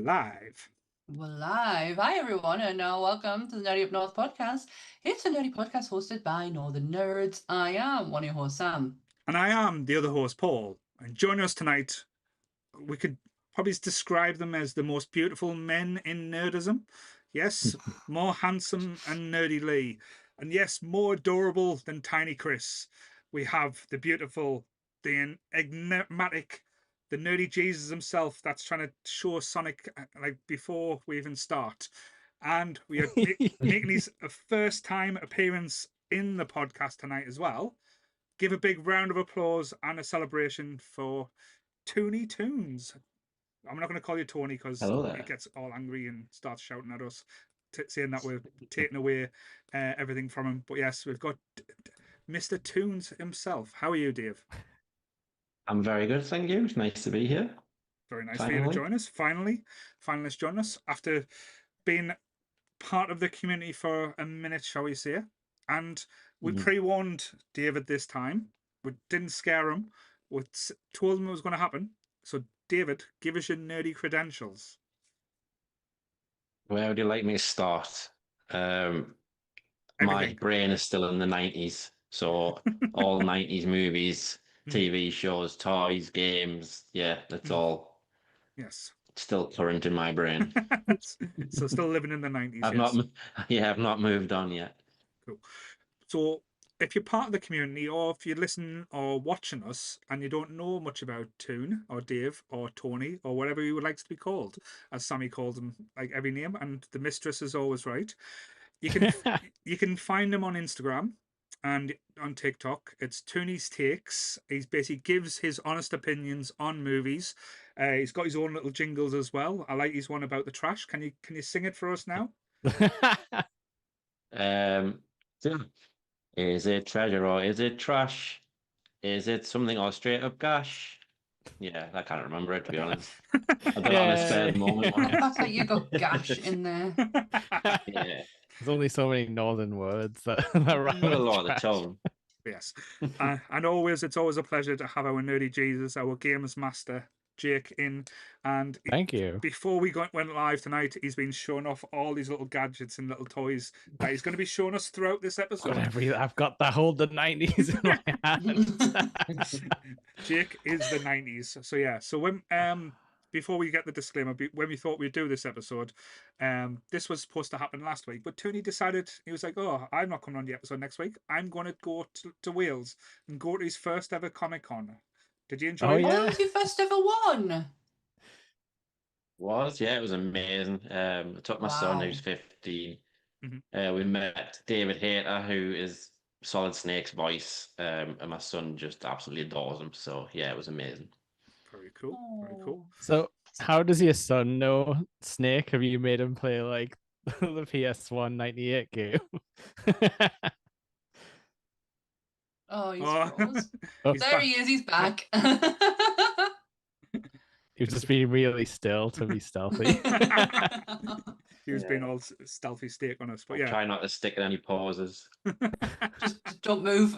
live. We're live. Hi, everyone, and welcome to the Nerdy Up North podcast. It's a nerdy podcast hosted by Northern Nerds. I am one of your hosts, Sam. And I am the other host, Paul. And joining us tonight, we could probably describe them as the most beautiful men in nerdism. Yes, more handsome and nerdy Lee. And yes, more adorable than Tiny Chris. We have the beautiful, the enigmatic, the nerdy Jesus himself that's trying to show Sonic like before we even start. And we are making his first time appearance in the podcast tonight as well. Give a big round of applause and a celebration for Toony Toons. I'm not going to call you Tony because Hello he there. gets all angry and starts shouting at us, saying that we're taking away everything from him. But yes, we've got Mr. Toons himself. How are you, Dave? I'm very good, thank you. It's nice to be here. Very nice for you to Finally. join us. Finally join us after being part of the community for a minute, shall we say. And we pre-warned David this time. We didn't scare him. We told him it was going to happen. So, David, give us your nerdy credentials. Where would you like me to start? My Everything. brain is still in the 90s, so all 90s movies, TV shows, toys, games, yeah, it's all Yes. still current in my brain. So still living in the 90s. I've not moved on yet. Cool. So if you're part of the community, or if you're listening or watching us and you don't know much about Toon or Dave or Tony or whatever you would like to be called, as Sammy calls them, like every name, and the mistress is always right. You can find him on Instagram and on TikTok. It's Tony's Takes. He basically gives his honest opinions on movies. He's got his own little jingles as well. I like his one about the trash. Can you sing it for us now? So, is it treasure or is it trash? Is it something or straight up gash? Yeah, I can't remember it, to be honest. I did it on a spare moment. The fact that you got gash in there. Yeah. There's only so many northern words that rhyme Got a with lot of the trash. tone. Yes. And it's always a pleasure to have our nerdy Jesus, our games master, Jake, in. And Thank you. Before we went live tonight, he's been showing off all these little gadgets and little toys that he's going to be showing us throughout this episode. I've got the whole the 90s in my hand. Jake is the 90s. So yeah. So when before we get the disclaimer, when we thought we'd do this episode, this was supposed to happen last week, but Tony decided, he was like, oh, I'm not coming on the episode next week. I'm going to go to Wales and go to his first ever Comic-Con. Did you enjoy it? Yeah. Oh, it was your first ever one. Yeah, it was amazing. I took my son, who's 15. We met David Hayter, who is Solid Snake's voice, and my son just absolutely adores him. So yeah, it was amazing. Very cool. Very cool. So how does your son know Snake? Have you made him play like the PS1 98 game? Oh, he's froze. Oh, There he is, he's back. He was just being really still to be stealthy. He was being all stealthy steak on us, but yeah. Try not to stick in any pauses. just don't move.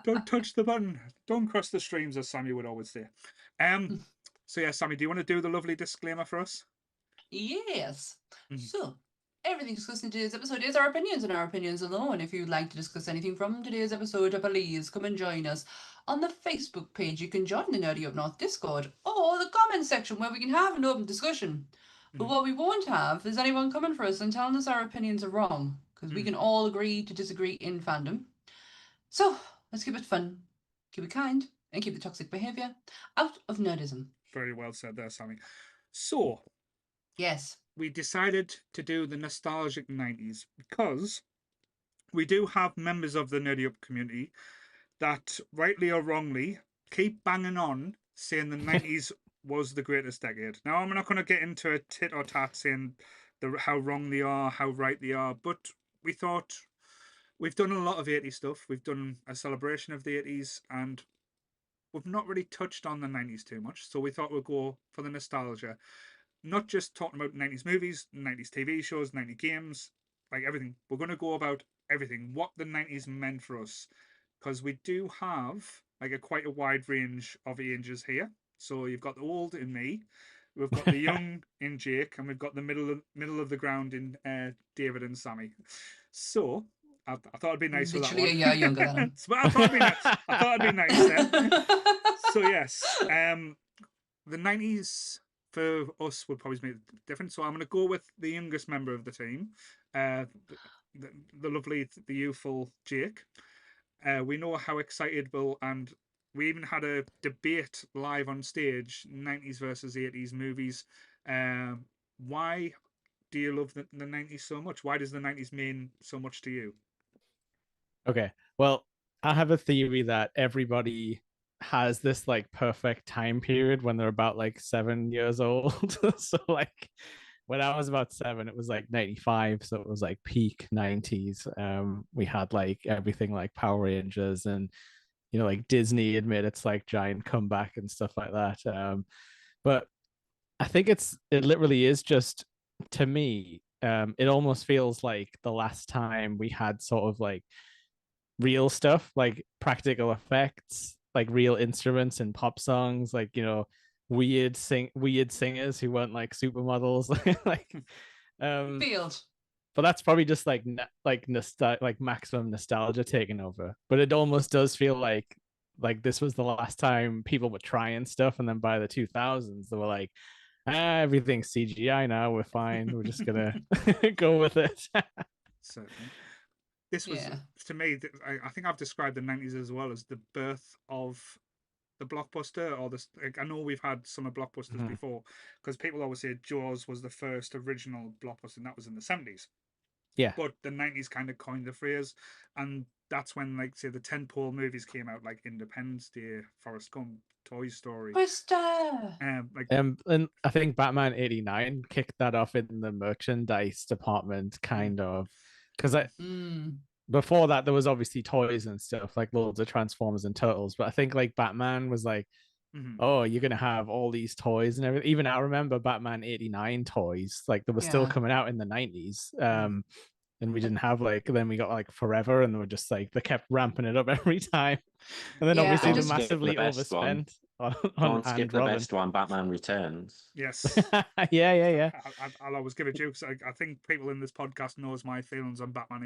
Don't touch the button. Don't cross the streams, as Sammy would always say. So yeah, Sammy, do you want to do the lovely disclaimer for us? Yes. So, everything discussed in today's episode is our opinions and our opinions alone. If you'd like to discuss anything from today's episode, please come and join us on the Facebook page. You can join the Nerdy Up North Discord or the comments section where we can have an open discussion. But what we won't have is anyone coming for us and telling us our opinions are wrong, because we can all agree to disagree in fandom. So, let's keep it fun, keep it kind, and keep the toxic behaviour out of nerdism. Very well said there, Sammy. So, yes, we decided to do the nostalgic 90s because we do have members of the Nerdy Up community that, rightly or wrongly, keep banging on saying the 90s was the greatest decade. Now, I'm not going to get into a tit or tat saying how wrong they are, how right they are, but we thought we've done a lot of 80s stuff. We've done a celebration of the 80s, and we've not really touched on the 90s too much. So we thought we'd go for the nostalgia. Not just talking about 90s movies, 90s TV shows, 90s games, like everything. We're going to go about everything, what the 90s meant for us. Because we do have like quite a wide range of ages here. So you've got the old in me, we've got the young in Jake, and we've got the middle of the ground in David and Sammy. So I thought it'd be nice for that Literally one. a year younger than him. So I thought it'd be nice. I thought it'd be nice then. So yes, the 90s for us would probably make it different. So I'm going to go with the youngest member of the team, the lovely, the youthful Jake. We know how excitable, and we even had a debate live on stage: 90s versus 80s movies. Why do you love the 90s so much? Why does the 90s mean so much to you? Okay, well, I have a theory that everybody has this like perfect time period when they're about like 7 years old. So like when I was about 7, it was like 95, so it was like peak 90s. We had like everything like Power Rangers, and like Disney had made its like giant comeback and stuff like that. But I think it literally is just, to me, it almost feels like the last time we had sort of like real stuff, like practical effects, like real instruments and pop songs, like weird singers who weren't like supermodels. Like Field. but that's probably just like like maximum nostalgia taking over. But it almost does feel like this was the last time people were trying stuff, and then by the 2000s they were like, everything's CGI now, we're fine, we're just gonna go with it. Certainly. This was, to me, I think I've described the 90s as well as the birth of the blockbuster, or this. Like, I know we've had summer blockbusters before, because people always say Jaws was the first original blockbuster, and that was in the 70s. Yeah. But the 90s kind of coined the phrase, and that's when, like, say, the tentpole movies came out, like Independence Day, Forrest Gump, Toy Story. And I think Batman 89 kicked that off in the merchandise department, kind of. Because before that, there was obviously toys and stuff, like loads of Transformers and Turtles. But I think like Batman was like, oh, you're going to have all these toys and everything. Even I remember Batman 89 toys, like they were still coming out in the 90s. And we didn't have then we got like Forever, and they were just like, they kept ramping it up every time. And then obviously they massively overspent on Don't skip the Robin. best one, Batman Returns. Yes. Yeah. I'll always give it to you, because I think people in this podcast knows my feelings on Batman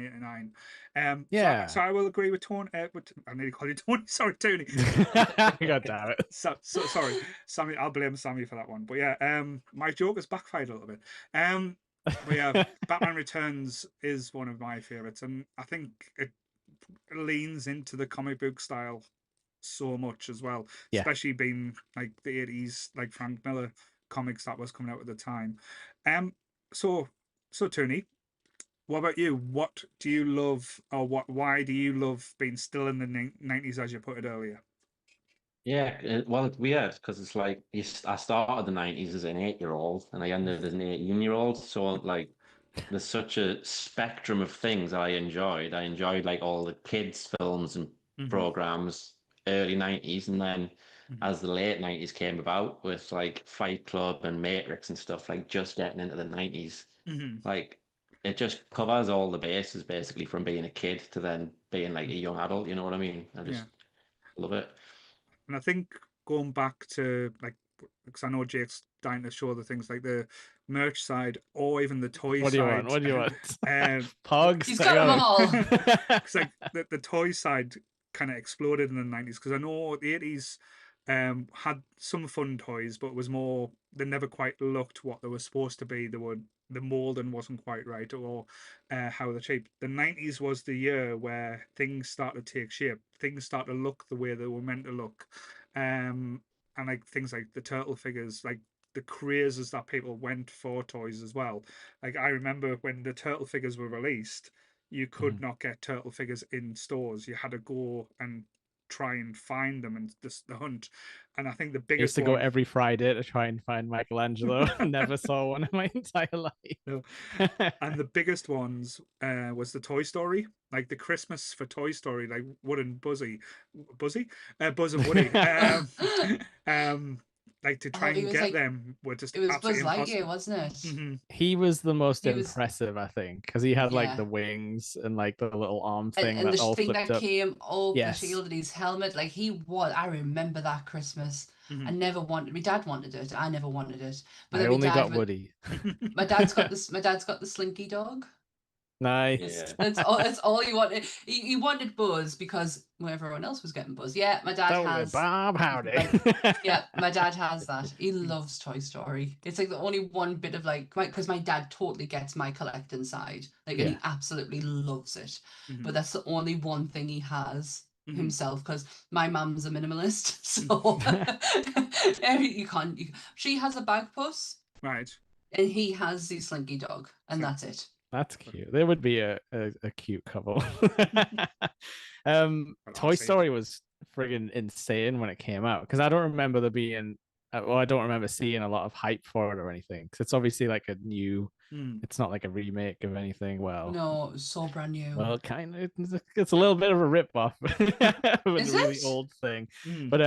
89. Yeah. So I will agree with Tony. I nearly called you Tony. Sorry, Tony. God damn it. So sorry, Sammy. I'll blame Sammy for that one. But yeah, my joke has backfired a little bit. But yeah, Batman Returns is one of my favorites, and I think it leans into the comic book style so much as well, especially being like the 80s, like Frank Miller comics that was coming out at the time. So Tony, what about you? What do you love, or why do you love being still in the 90s, as you put it earlier? Yeah, well, it's weird because it's like I started the 90s as an 8-year-old and I ended as an 18-year-old. So like there's such a spectrum of things I enjoyed. I enjoyed like all the kids' films and programs early 90s, and then as the late 90s came about with like Fight Club and Matrix and stuff, like just getting into the 90s, like it just covers all the bases basically, from being a kid to then being like a young adult, you know what I mean? I just love it. And I think going back to, like, because I know Jake's dying to show the things like the merch side or even the toy side. What do you want? Pogs. He's got them all. Because like the toy side kind of exploded in the 90s. Because I know the 80s had some fun toys, but it was more, they never quite looked what they were supposed to be. The molding wasn't quite right, or how they're shaped. The 90s was the year where things started to take shape. Things started to look the way they were meant to look. And like things like the turtle figures, like the crazes that people went for toys as well. Like I remember when the turtle figures were released, you could not get turtle figures in stores. You had to go and try and find them, and the hunt. And I think the biggest I used to go every Friday to try and find Michelangelo. Never saw one in my entire life. No. And the biggest ones was the Toy Story, like the Christmas for Toy Story, like Wood and Buzz and Woody. like to try and get them were just it was Buzz absolutely Lightyear, impossible. wasn't it? He was the most He was- impressive, I think, because he had like Yeah. the wings and like the little arm thing And that the all thing flipped that up. came over the Yes. shield of his helmet, like I remember that Christmas. Mhm. I never wanted. My dad wanted it. I never wanted it. But I then only got Woody. My dad's got this. My dad's got the Slinky Dog. Nice. Yeah. That's all he wanted. He wanted Buzz because everyone else was getting Buzz. Yeah, my dad So has. Bob Howdy. Yeah, my dad has that. He loves Toy Story. It's like the only one bit of like, because my dad totally gets my collecting side, like, and he absolutely loves it. But that's the only one thing he has himself, because my mum's a minimalist, so you can't. She has a bag puss, Right. and he has the Slinky Dog, and that's it. That's cute. There would be a cute couple. Toy see Story was friggin' insane when it came out, because I don't remember there being I don't remember seeing a lot of hype for it or anything, because it's obviously like a new it's not like a remake of anything. Well, No, it was so brand new. well, kind of, it's a little bit of a rip-off of a really it? old thing. But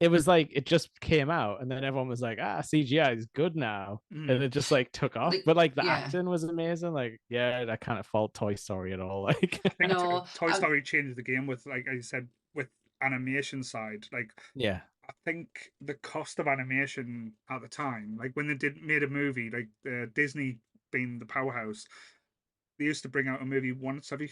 it was like it just came out, and then everyone was like, CGI is good now, and it just like took off. But like the acting was amazing. Like, yeah, I can't fault Toy Story at all. Like, I think No, Toy Story changed the game with, like I said, with animation side. Like, yeah, I think the cost of animation at the time, like when they made a movie, like Disney being the powerhouse, they used to bring out a movie once every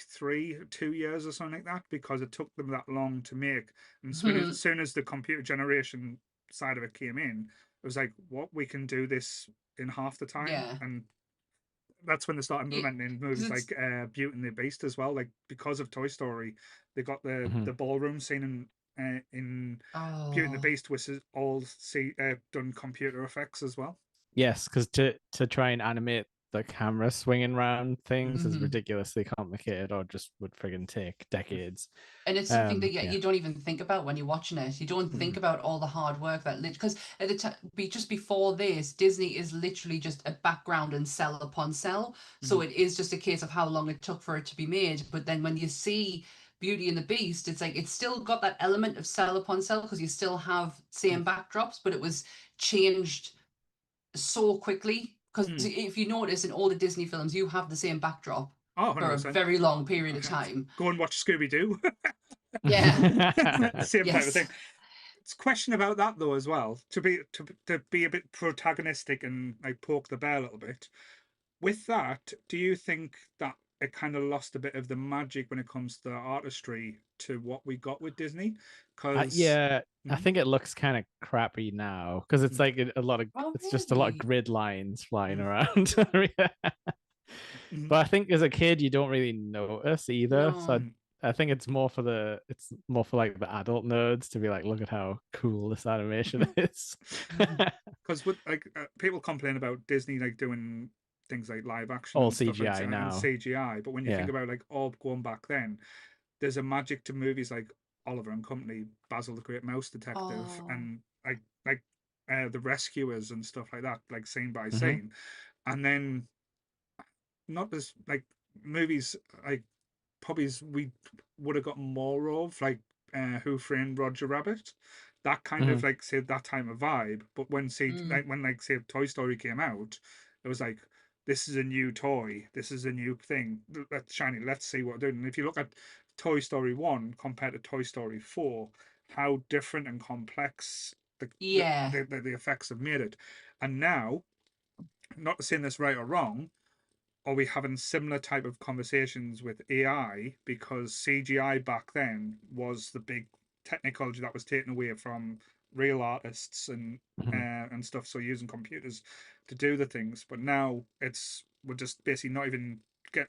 2 years or something like that, because it took them that long to make. And as soon as the computer generation side of it came in, it was like, what, we can do this in half the time. Yeah. And that's when they started implementing movies like Beauty and the Beast as well. Like, because of Toy Story, they got the ballroom scene in Beauty and the Beast, which is all done computer effects as well. Yes, because to try and animate the camera swinging around things is ridiculously complicated, or just would friggin' take decades. And it's something that you don't even think about when you're watching it. You don't think about all the hard work that, because at the just before this, Disney is literally just a background and cell upon cell. So it is just a case of how long it took for it to be made. But then when you see Beauty and the Beast, it's like it's still got that element of cell upon cell, because you still have same backdrops, but it was changed so quickly. Because if you notice in all the Disney films, you have the same backdrop for a very long period of time. Go and watch Scooby-Doo. Yeah. Same type of thing. It's a question about that though as well. To be a bit protagonistic and like poke the bear a little bit. With that, do you think that it kind of lost a bit of the magic when it comes to the artistry to what we got with Disney? Because I think it looks kind of crappy now, because it's like a lot of it's just a lot of grid lines flying around. But I think as a kid you don't really notice either. No. So I think it's more for like the adult nerds to be like, look at how cool this animation is. Because with like people complain about Disney like doing things like live action all and stuff CGI like, now. and CGI, but when you think about like all going back then, there's a magic to movies like Oliver and Company, Basil the Great Mouse Detective, and like the Rescuers and stuff like that, like scene by scene. And then not as like movies like probably we would have got more of, like Who Framed Roger Rabbit, that kind of like say that time of vibe. But when say Toy Story came out, it was like, this is a new toy, this is a new thing, that's shiny, let's see what we're doing. And if you look at Toy Story 1 compared to Toy Story 4, how different and complex the effects have made it. And now, not saying this right or wrong, are we having similar type of conversations with AI, because CGI back then was the big technology that was taken away from real artists and stuff, so using computers to do the things. But now we're just basically not even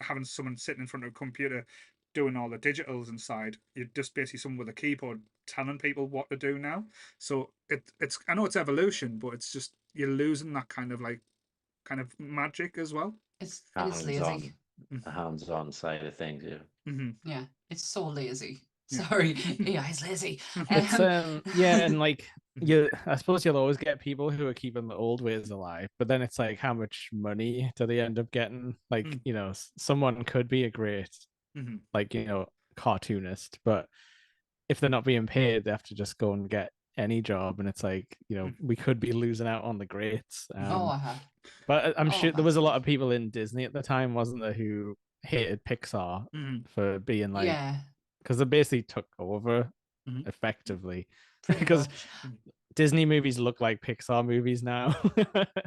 having someone sitting in front of a computer doing all the digitals inside. You're just basically someone with a keyboard telling people what to do now. So it's I know it's evolution, but it's just you're losing that kind of magic as well. It's lazy. The hands-on side of things, Yeah, it's so lazy. Sorry, AI is lazy. It's and like I suppose you'll always get people who are keeping the old ways alive, but then it's like, how much money do they end up getting? Like, someone could be a great like, cartoonist, but if they're not being paid, they have to just go and get any job, and it's like, you know, we could be losing out on the greats. But I'm sure there was a lot of people in Disney at the time, wasn't there, who hated Pixar for being like, because they basically took over effectively, because Disney movies look like Pixar movies now.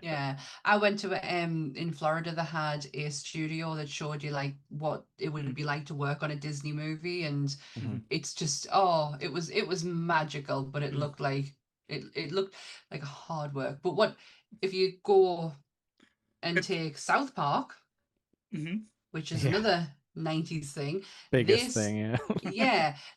Yeah, I went to in Florida. They had a studio that showed you like what it would be like to work on a Disney movie, and it's just it was magical. But it looked like it looked like hard work. But what if you go and take South Park, which is another 90s thing. Biggest thing,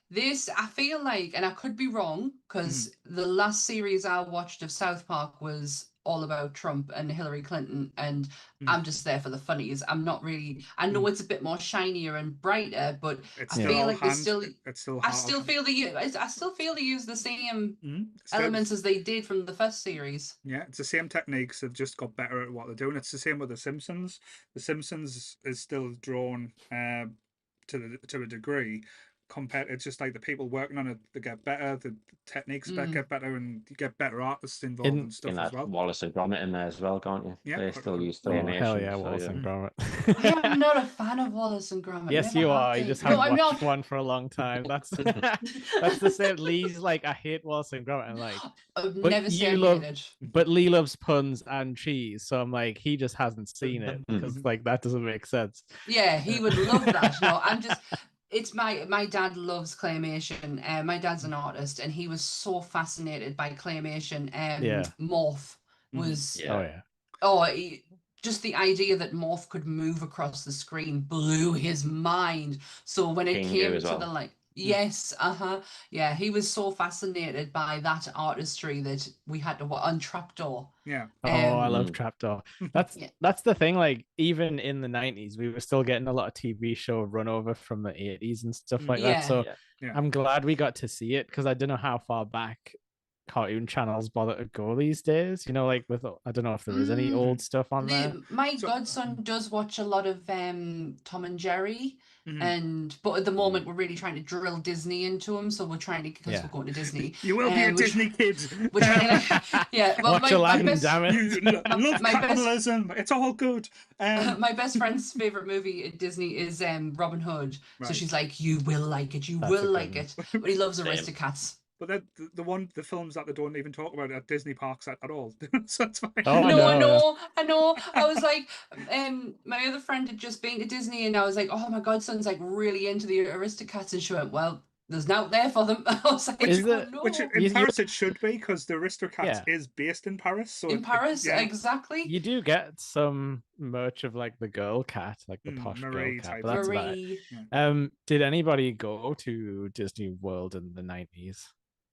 This I feel like, and I could be wrong, because the last series I watched of South Park was all about Trump and Hillary Clinton, and I'm just there for the funnies. I'm not really. I know it's a bit more shinier and brighter, but I feel like I still feel they use the same elements as they did from the first series. Yeah, it's the same techniques. They've just got better at what they're doing. It's the same with The Simpsons. The Simpsons is still drawn to a degree. It's just like the people working on it, they get better, the techniques get better, and you get better artists involved and stuff as well. Wallace and Gromit in there as well, can't you? Yeah, they still use claymation. Hell yeah, Wallace and Gromit. I am not a fan of Wallace and Gromit. Yes, you are. You just haven't watched one for a long time. That's the same. Lee's like, I hate Wallace and Gromit. I'm like, I've never seen it. But Lee loves puns and cheese, so I'm like, he just hasn't seen it because like that doesn't make sense. Yeah, he would love that. No, I'm just. It's my dad loves claymation. My dad's an artist, and he was so fascinated by claymation. Morph was just the idea that Morph could move across the screen blew his mind. So when it came to the like, yes, yeah, he was so fascinated by that artistry that we had to on Trapdoor. Yeah. I love Trapdoor. That's the thing. Like, even in the 90s, we were still getting a lot of TV show run over from the 80s and stuff like that. So I'm glad we got to see it, because I don't know how far back cartoon channels bother to go these days. You know, like with I don't know if there is any old stuff on there. My godson does watch a lot of Tom and Jerry. But at the moment we're really trying to drill Disney into him, so we're trying to, because we're going to Disney. You will be a Disney kid. We're trying to, well, watch your land, damn it. You love capitalism. It's all good. My best friend's favorite movie at Disney is Robin Hood. Right. So she's like, you will like it. That's will like it. But he loves Aristocats. But the films that they don't even talk about at Disney parks at all. So that's fine. I know. I was like, my other friend had just been to Disney, and I was like, oh, my godson's like really into the Aristocats, and she went, well, there's not there for them. I was like, which in Paris it should be, because the Aristocats is based in Paris. So in Paris, exactly. You do get some merch of like the girl cat, like the posh Marie girl cat. But that's about it. Did anybody go to Disney World in the 90s?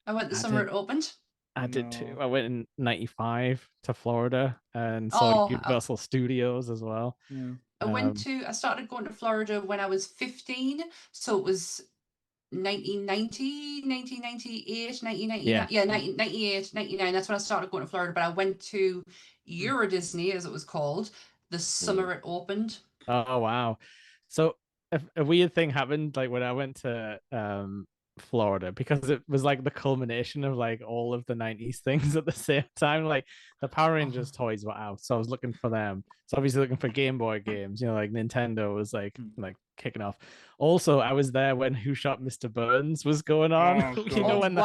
I went the summer it opened. I did too. I went in 95 to Florida and saw Universal Studios as well. Yeah. I started going to Florida when I was 15. So it was 1990, 1998, 1999. 1998, 99. That's when I started going to Florida. But I went to Euro Disney, as it was called, the summer it opened. Oh, wow. So a weird thing happened, like when I went to Florida, because it was like the culmination of like all of the 90s things at the same time. Like the Power Rangers toys were out, so I was looking for them. So obviously looking for Game Boy games, you know, like Nintendo was like kicking off. Also, I was there when Who Shot Mr. Burns was going on. You know, when they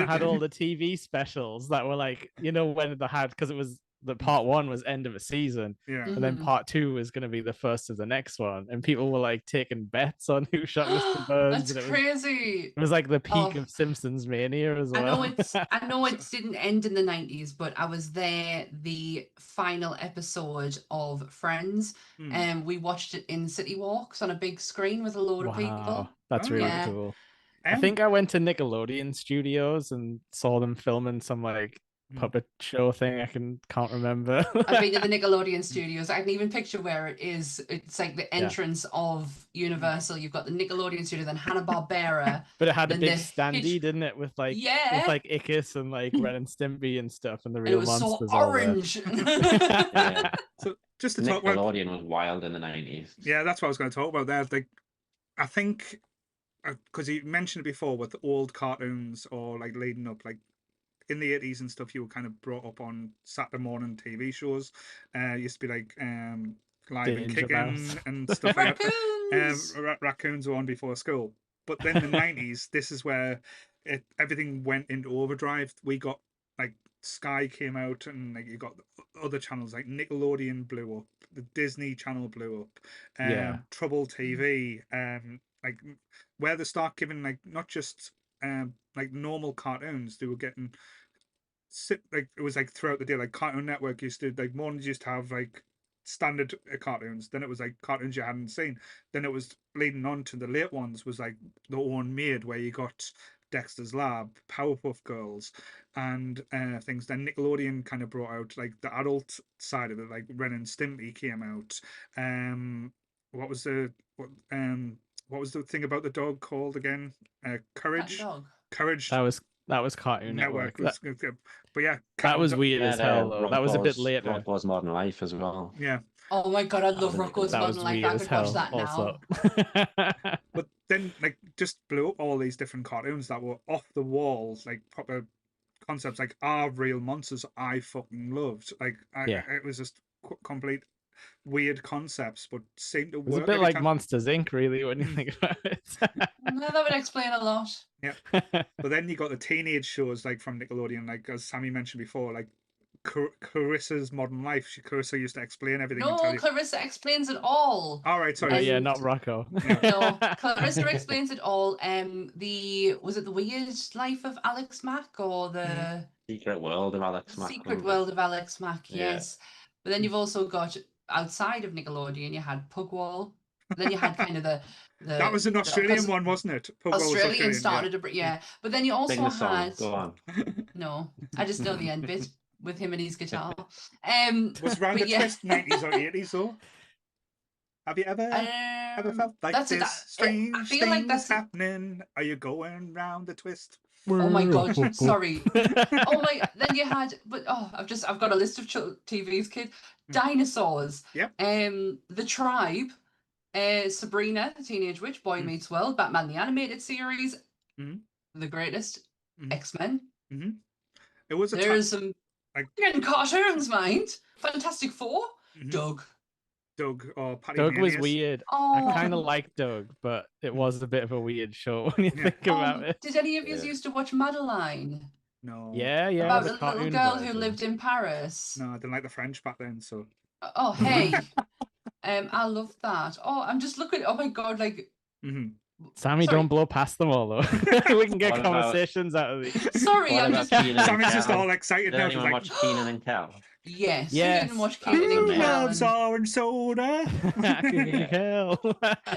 had all the TV specials that were like, you know, when they had, because it was the part one was end of a season, and then part two was going to be the first of the next one, and people were like taking bets on Who Shot Mr. Burns. That's crazy. It was like the peak of Simpsons mania as well. I know it didn't end in the 90s, but I was there the final episode of Friends, and we watched it in City Walks on a big screen with a load of people. That's really cool. I think I went to Nickelodeon Studios and saw them filming some like puppet show thing. I can't remember. I've been to the Nickelodeon Studios. I can even picture where it is. It's like the entrance of Universal. You've got the Nickelodeon Studio, then Hanna-Barbera. But it had a big standee, didn't it? With like Ickis and like Ren and Stimpy and stuff, and the real monsters. It was so orange. So just to talk about Nickelodeon was wild in the 90s. Yeah, that's what I was going to talk about there. Like, I think because you mentioned it before with old cartoons or like leading up, like in the 80s and stuff, you were kind of brought up on Saturday morning TV shows. Used to be like Live and Danger Mouse. Kicking and stuff like that. Raccoons. Raccoons were on before school. But then the 90s, this is where everything went into overdrive. We got like Sky came out, and like you got other channels like Nickelodeon blew up, the Disney Channel blew up, Yeah. Trouble TV, like where they start giving like not just like normal cartoons, they were getting like it was like throughout the day, like Cartoon Network used to like mornings used to have like standard cartoons, then it was like cartoons you hadn't seen, then it was leading on to the late ones was like the own made where you got Dexter's Lab, Powerpuff Girls, and things. Then Nickelodeon kind of brought out like the adult side of it, like Ren and Stimpy came out. What was the what was the thing about the dog called again? Courage. Dog. Courage. That was Cartoon Network. Was, but yeah, that was weird as hell though. That was a bit later. Rocko's Modern Life as well. Yeah. Oh my god, I love Rocko's Modern Life. I could watch that also. now. But then, like, just blew up all these different cartoons that were off the walls, like proper concepts, like are real monsters. I fucking loved. Like, it was just complete weird concepts, but seemed to work. It was a bit like Monsters Inc. really when you think about it. No, that would explain a lot. Yeah. But then you got the teenage shows like from Nickelodeon, like as Sammy mentioned before, like Clarissa's Modern Life. Clarissa used to explain everything. No, Clarissa explains it all. All right, sorry. Yeah, not Rocco. No, Clarissa explains it all. Was it the Weird Life of Alex Mack or the Secret World of Alex Mack? Secret World of Alex Mack, yes. But then you've also got outside of Nickelodeon, you had Pugwall. Then you had kind of the that was an Australian one, wasn't it? Australian started to, yeah. But then you also had. Go on. No, I just know the end bit with him and his guitar. Was Round the Twist 90s or 80s though? Have you ever felt like this strange things happening? Are you going round the twist? Oh my god, sorry. Oh my, then you had, but I've got a list of TV's kid. Dinosaurs. Yep. The Tribe. Sabrina, the Teenage Witch, Boy Meets World, Batman the Animated Series, The Greatest, X-Men. It was There's some cartoons, mind. Fantastic Four, Doug or Patty. Doug was weird. I kind of liked Doug, but it was a bit of a weird show when you think about it. Did any of you used to watch Madeline? No. Yeah. About a little girl who lived in Paris. No, I didn't like the French back then, so. Oh, hey. I love that. Oh, I'm just looking. Oh my god, like. Sammy, don't blow past them all though. We can get conversations out of these. Sorry, I'm just. Sammy's just all excited now. Did anyone watch Keenan and Kel? Yes. Yes. Who didn't watch Keenan and Kel? Loves orange soda.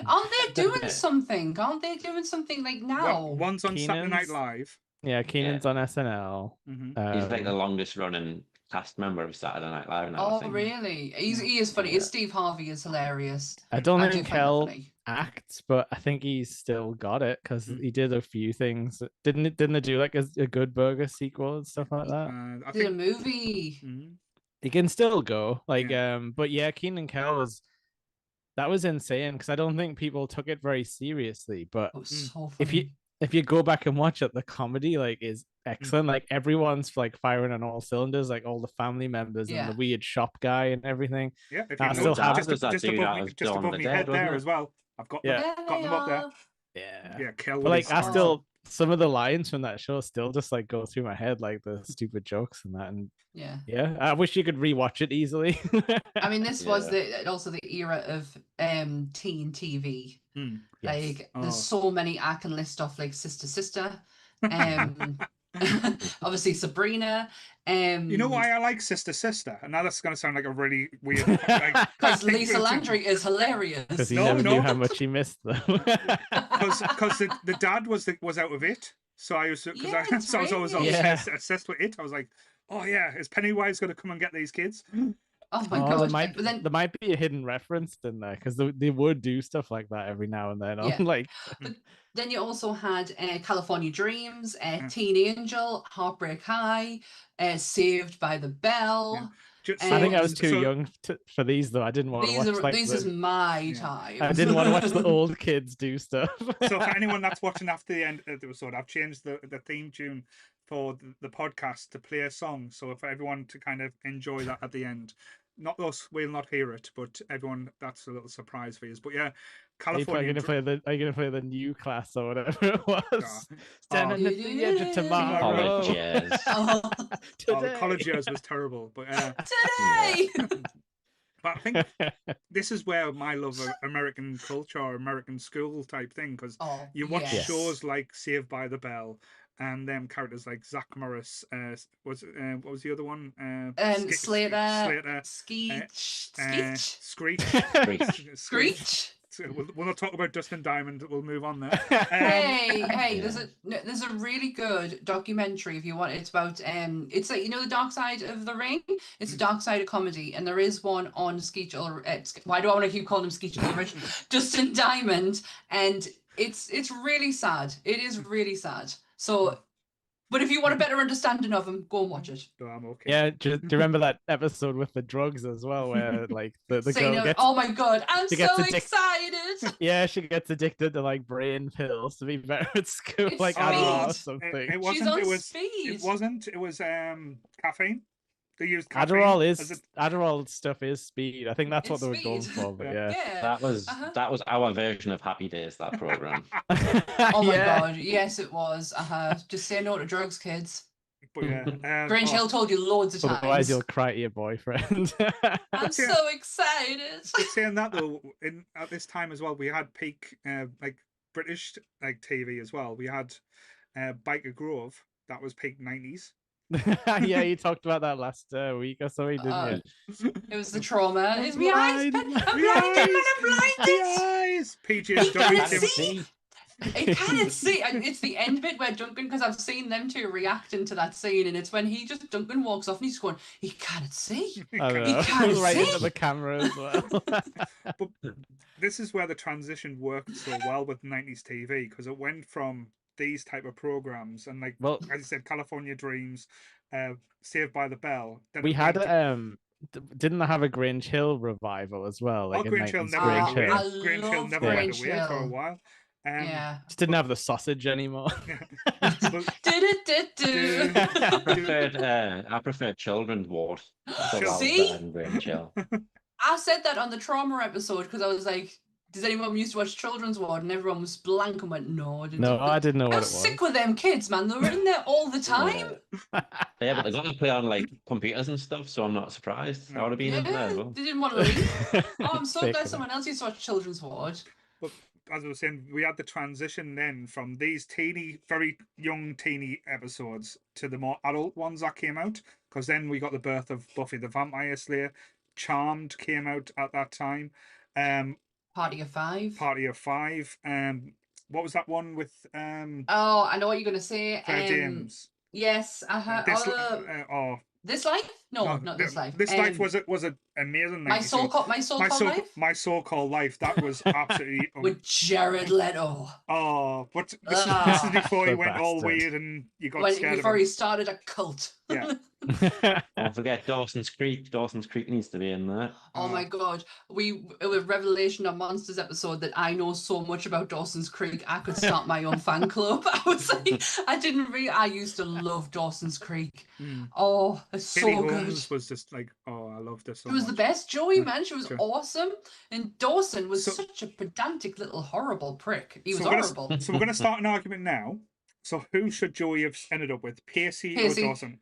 Aren't they doing something? Aren't they doing something like now? One's on Saturday Night Live. Yeah, Keenan's on SNL. He's like the longest running cast member of Saturday Night Live now. Oh, really? He is funny. Steve Harvey is hilarious. I don't think Kel acts, but I think he's still got it because he did a few things. Didn't they do like a Good Burger sequel and stuff like that? I did a movie. He can still go. Like, but yeah, Keenan Kel that was insane because I don't think people took it very seriously. But so if you go back and watch it, the comedy like is excellent. Like everyone's like firing on all cylinders, like all the family members and the weird shop guy and everything. Yeah, if I still have just above me head there as well. I've got them up there. Yeah. Kel. But like some of the lines from that show still just like go through my head, like the stupid jokes and that. And yeah, I wish you could rewatch it easily. I mean, this was also the era of teen TV. Like there's so many I can list off, like Sister. Obviously Sabrina. You know why I like Sister? And now that's going to sound like a really weird. Because Lisa Landry is hilarious. Because he never knew how much he missed them. Because the dad was out of it, so I was always obsessed with it. I was like, oh yeah, is Pennywise going to come and get these kids? Oh my god! There might be a hidden reference in there because they would do stuff like that every now and then. Like. But then you also had California Dreams, Teen Angel, Heartbreak High, Saved by the Bell. I think I was too so- young for these though. I didn't want to watch like This is my Yeah. time. I didn't want to watch the old kids do stuff. So for anyone that's watching after the end of the episode, I've changed the theme tune for the podcast to play a song. So for everyone to kind of enjoy that at the end. Not us, we'll not hear it, but everyone, that's a little surprise for you. But yeah, Are you California. gonna play the new class or whatever it was? Standing at the edge of tomorrow. College years. Oh, The college years was terrible, but today. but I think this is where my love of American culture or American school type thing, because you watch yes. shows like Saved by the Bell and them characters like Zach Morris, what was the other one? Slater, Skeech, Skeech, Screech. Screech. We'll not talk about Dustin Diamond. We'll move on there. Hey! There's a really good documentary if you want. It's about it's like, you know, the dark side of the ring. It's a dark side of comedy, and there is one on Skeech. Why do I want to keep calling him Skeech Ulrich? Dustin Diamond, and it's really sad. It is really sad. So, but if you want a better understanding of him, go and watch it. So I'm okay. Yeah, do you remember that episode with the drugs as well, where like the girl gets, oh my god, I'm she so gets excited. yeah, she gets addicted to like brain pills to be better at school, It's like speed. Adderall or something. She's on speed. It was caffeine. They used caffeine. Adderall stuff is speed. I think that's what It's they were going speed. for, but yeah. That was our version of Happy Days, that program. Oh my Yeah. god, yes it was. Just say no to drugs, kids. But yeah, Grange Hill told you loads of times. Otherwise, you'll cry to your boyfriend. I'm so excited. But saying that though, at this time as well, we had peak like British like TV as well. We had Biker Grove. That was peak 90s. Yeah, you talked about that last week or so, didn't you? It was the trauma. It's my eyes. Blind. I'm blinded, man. I'm blinded. Yes, He PJ's can't Duncan. see. I can't see. And it's the end bit where Duncan, because I've seen them two reacting to that scene, and it's when Duncan walks off and he's going, he can't see. I don't He know. can't Right see. into the camera as well. But this is where the transition worked so well with 90s TV, because it went from these type of programs and like, Well, as you said, California Dreams, Saved by the Bell. Then we it had went didn't they have a Grange Hill revival as well? Like Grange Hill 90s never Grange went Hill. away. Grange Hill never went Grange away for a Hill. while. Yeah. Just didn't have the sausage anymore. But- Do. I preferred Children's Ward. I thought that was See? better than Grange Hill. I said that on the trauma episode because I was like, does anyone used to watch Children's Ward? And everyone was blank and went, no, I didn't. No, I didn't know I what it was was. sick with them kids, man. They were in there all the time. Yeah, but they got to play on like computers and stuff, so I'm not surprised. I would have been in there as Yeah, well. they didn't want to leave. Oh, I'm so Fair glad enough. someone else used to watch Children's Ward. But as I was saying, we had the transition then from these very young teeny episodes to the more adult ones that came out, because then we got the birth of Buffy the Vampire Slayer. Charmed came out at that time. Party of Five. Party of Five. What was that one with Oh, I know what you're going to say. Claire Danes? Yes, This Life? No, not This Life. This Life was an amazing. My So-Called Life? My So-Called Life. That was absolutely. With Jared Leto. Oh, but this is before he The went all bastard. weird and you got scared Before of he him. started a cult. Yeah. Don't forget Dawson's Creek. Dawson's Creek needs to be in there. Oh my god. It was Revelation on Monsters episode that I know so much about Dawson's Creek. I could start my own fan club. I was like, I used to love Dawson's Creek. Oh, it's Billy so good. Holmes was just like, oh, I love this so It was much. the best. Joey, man, she was Sure. awesome. And Dawson was So- such a pedantic little horrible prick. He was So we're horrible. So we're going to start an argument now. So who should Joey have ended up with, Pacey or Pacey. Dawson?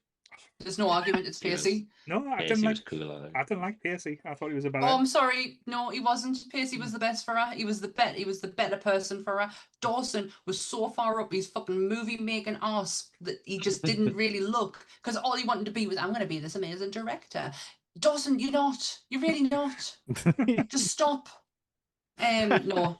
There's no argument, it's Yes. Pacey. No, I Pacey didn't like. was cool, I think. I didn't like Pacey. I thought he was a better. Oh, I'm sorry. No, he wasn't. Pacey was the best for her. He was the better person for her. Dawson was so far up his fucking movie making arse that he just didn't really look. Because all he wanted to be was, I'm going to be this amazing director. Dawson, you're not. You're really not. Just stop. No.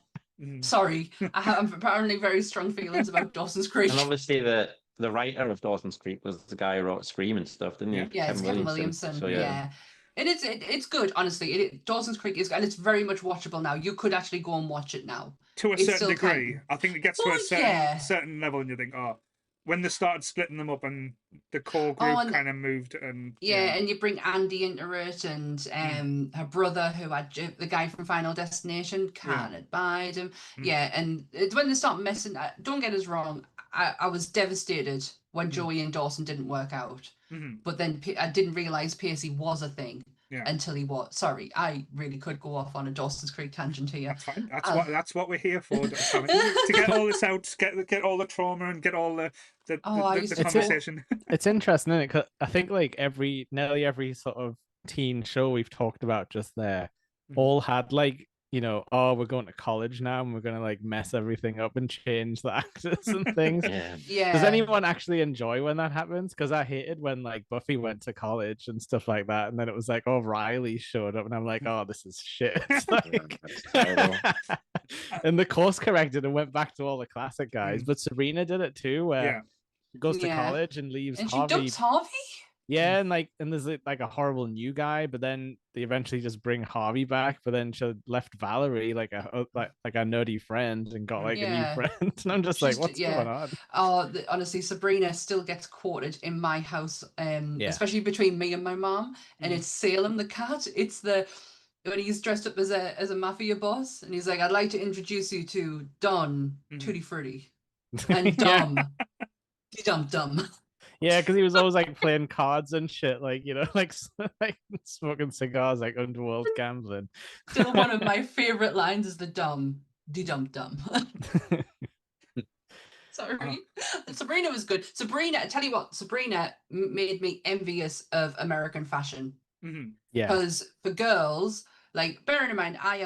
Sorry. I have apparently very strong feelings about Dawson's Creek. And obviously the writer of Dawson's Creek was the guy who wrote Scream and stuff, didn't he? Yeah, it's Kevin Williamson. So, yeah. And it's good, honestly. Dawson's Creek is, and it's very much watchable now. You could actually go and watch it now. To a It's certain still degree. kind I think it gets to Well, a certain, yeah. certain level and you think, oh, when they started splitting them up and the core group kind of moved and and you bring Andy into it and her brother who had the guy from Final Destination can't abide him. And it's when they start messing. Don't get us wrong, I was devastated when Joey and Dawson didn't work out, but then I didn't realize Pacey was a thing. Until he was. Sorry, I really could go off on a Dawson's Creek tangent here. That's fine. That's what we're here for, to get all this out, get all the trauma and get all the conversation. It's interesting, isn't it? 'Cause I think like nearly every sort of teen show we've talked about just there all had like, you know, oh, we're going to college now and we're going to like mess everything up and change the actors and things. Does anyone actually enjoy when that happens? Because I hated when like Buffy went to college and stuff like that, and then it was like, oh, Riley showed up, and I'm like, oh, this is shit. Like... and the course corrected and went back to all the classic guys. But Sabrina did it too, where she goes to college and leaves and Harvey. She dumps Harvey? Yeah, and there's like a horrible new guy, but then they eventually just bring Harvey back. But then she left Valerie like a nerdy friend and got like a new friend. And I'm just like, what's going on? Oh, honestly, Sabrina still gets quoted in my house, especially between me and my mom. And it's Salem the cat. It's when he's dressed up as a mafia boss, and he's like, "I'd like to introduce you to Don Tutti Frutti and Dum Dum Dum." Yeah, because he was always like playing cards and shit, like, you know, like smoking cigars, like underworld gambling. Still, one of my favorite lines is the dum dum. Sorry, Sabrina was good. Sabrina, I tell you what, Sabrina made me envious of American fashion. Yeah, because for girls, like, bearing in mind, I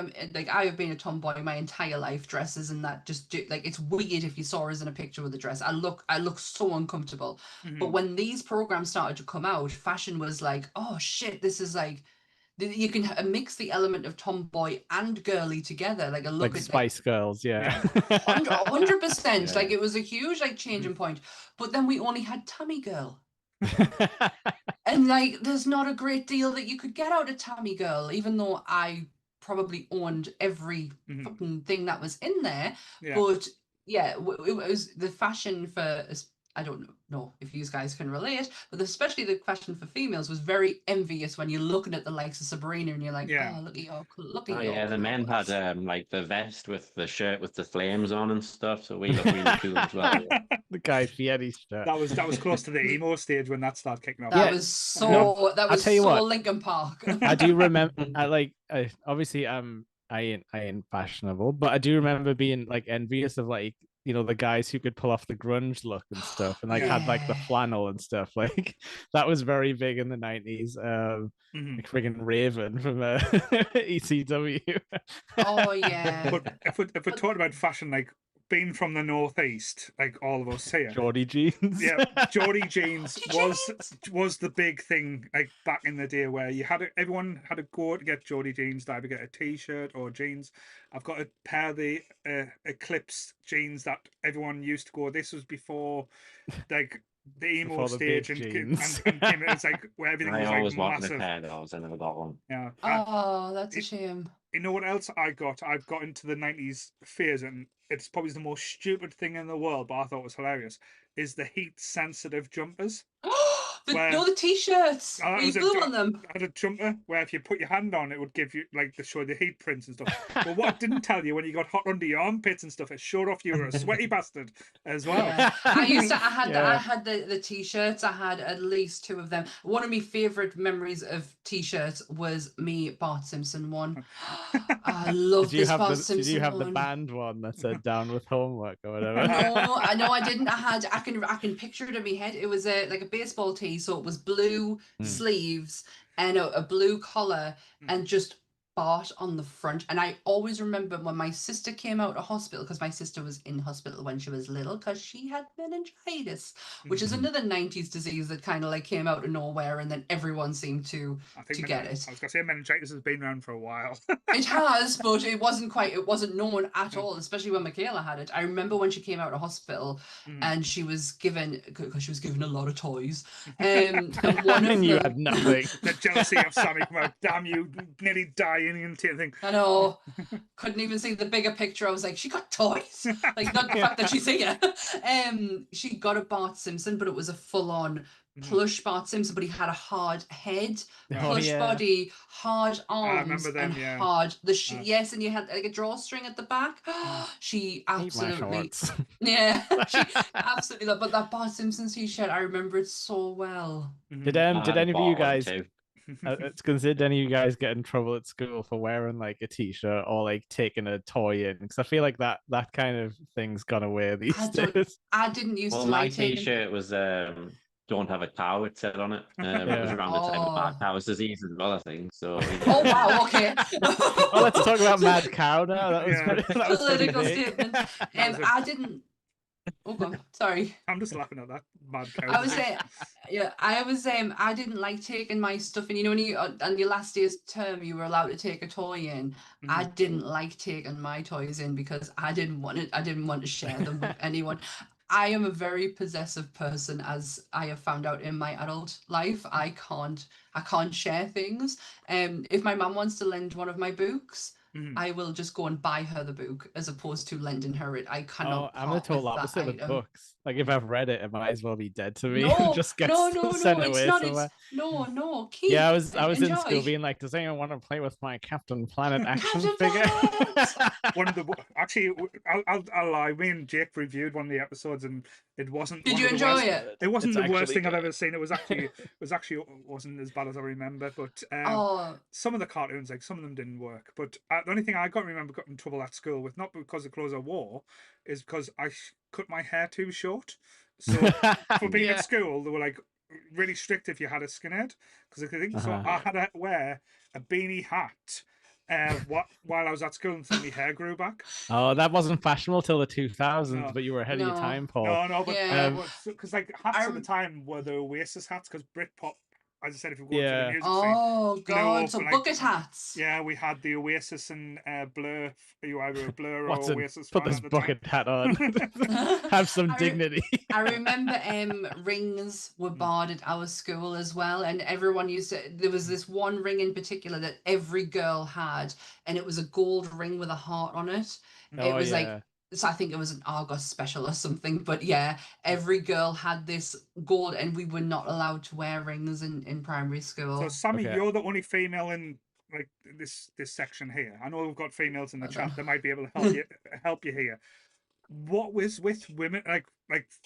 have been a tomboy my entire life. Dresses and that it's weird if you saw us in a picture with a dress. I look so uncomfortable. But when these programs started to come out, fashion was like, oh shit, this is like, you can mix the element of tomboy and girly together. Like a look like at Spice Girls, 100%. Like it was a huge like changing point. But then we only had Tammy Girl. And like there's not a great deal that you could get out of Tammy Girl, even though I probably owned every fucking thing that was in there. But it was the fashion for, I don't know if you guys can relate, but especially the fashion for females was very envious when you're looking at the likes of Sabrina and you're like, oh, look at your the men had like the vest with the shirt with the flames on and stuff, so we look really cool as well. The Guy Fieri shirt. That was close to the emo stage when that started kicking off. That was so Linkin Park. I do remember. Obviously I ain't fashionable, but I do remember being like envious of like, you know, the guys who could pull off the grunge look and stuff, and like had like the flannel and stuff. Like that was very big in the 90s. Like friggin' Raven from ECW. Oh yeah. But if we're talking about fashion, like being from the northeast, like all of us here, Geordie jeans. Yeah, Geordie jeans was the big thing, like back in the day, where everyone had to go to get Geordie jeans to either get a t-shirt or jeans. I've got a pair of the Eclipse jeans that everyone used to go. This was before like the emo stage and it's like where everything was like massive. I always wanted a pair of those. I never got one. Yeah. Oh, that's a shame. You know what else I got? I've got into the 90s phase, and it's probably the most stupid thing in the world, but I thought it was hilarious, is the heat-sensitive jumpers. The t-shirts. You blew on them. I had a jumper where if you put your hand on, it would give you like to show the heat prints and stuff. But what it didn't tell you when you got hot under your armpits and stuff, it showed off you were a sweaty bastard as well. Yeah. I had the t-shirts. I had at least 2 of them. One of my favorite memories of t-shirts was me Bart Simpson one. I love this Bart Simpson one. Did you have the band one that said "Down with Homework" or whatever? No, I didn't. I can picture it in my head. It was like a baseball tee. So it was blue sleeves and a blue collar and just Bart on the front. And I always remember when my sister came out of hospital, because my sister was in hospital when she was little because she had meningitis, which is another 90s disease that kind of like came out of nowhere and then everyone seemed to get it. I was going to say meningitis has been around for a while. It has, but it wasn't known at all, especially when Michaela had it. I remember when she came out of hospital and she was given a lot of toys. And one of them, you had nothing. The jealousy of Sammy come out. Damn you, nearly died alienating thing. I know. Couldn't even see the bigger picture. I was like, she got toys. Like, not the fact that she's here. She got a Bart Simpson, but it was a full-on plush Bart Simpson, but he had a hard head, plush body, hard arms, them, and hard yes, and you had like a drawstring at the back. She absolutely, she absolutely loved. But that Bart Simpson t-shirt, I remember it so well. Did any of you guys? It's considered any of you guys get in trouble at school for wearing like a t-shirt or like taking a toy in? Because I feel like that kind of thing's gone away these days. I didn't used to my like t-shirt was don't have a cow, it said on it. It was around the time of Mad Cow's disease as well, I think. So oh wow, okay. Well, let's talk about Mad Cow now. That was political statement. I didn't. Oh god, sorry. I'm just laughing at that Mad Cow. I was I didn't like taking my stuff in. You know, when you on your last day's term, you were allowed to take a toy in. I didn't like taking my toys in because I didn't want it. I didn't want to share them with anyone. I am a very possessive person, as I have found out in my adult life. I can't share things. If my mum wants to lend one of my books, I will just go and buy her the book as opposed to lending her it. I cannot. I'm the total opposite with books. Like if I've read it, it might as well be dead to me. No, just get no, sent it's away not. somewhere. No, keep. Yeah, I was enjoy. in school being like, does anyone want to play with my Captain Planet action Captain figure? One of the actually, I'll lie. Me and Jake reviewed one of the episodes, and it wasn't. Did you enjoy it? It wasn't It's the worst thing good. I've ever seen. It was actually wasn't as bad as I remember. But some of the cartoons, like some of them, didn't work. But the only thing I remember got in trouble at school with, not because of clothes I wore, is because I cut my hair too short. So for being at school, they were like really strict if you had a skinhead, because I think so. I had to wear a beanie hat while I was at school until my hair grew back. Oh, that wasn't fashionable till the 2000s, but you were ahead of your time, Paul. No, but because like hats at the time were the Oasis hats, because Britpop, as I said, if you go to the music scene, god, so like, bucket hats. Yeah, we had the Oasis and Blur. You either a Blur or Oasis. Put this bucket hat on. Have some dignity. I remember rings were barred at our school as well, and everyone used to. There was this one ring in particular that every girl had, and it was a gold ring with a heart on it. It was like. So I think it was an Argos special or something, but yeah, every girl had this gold, and we were not allowed to wear rings in primary school. So Sammy, you're the only female in like this section here. I know we've got females in the chat that might be able to help you here. What was with women, like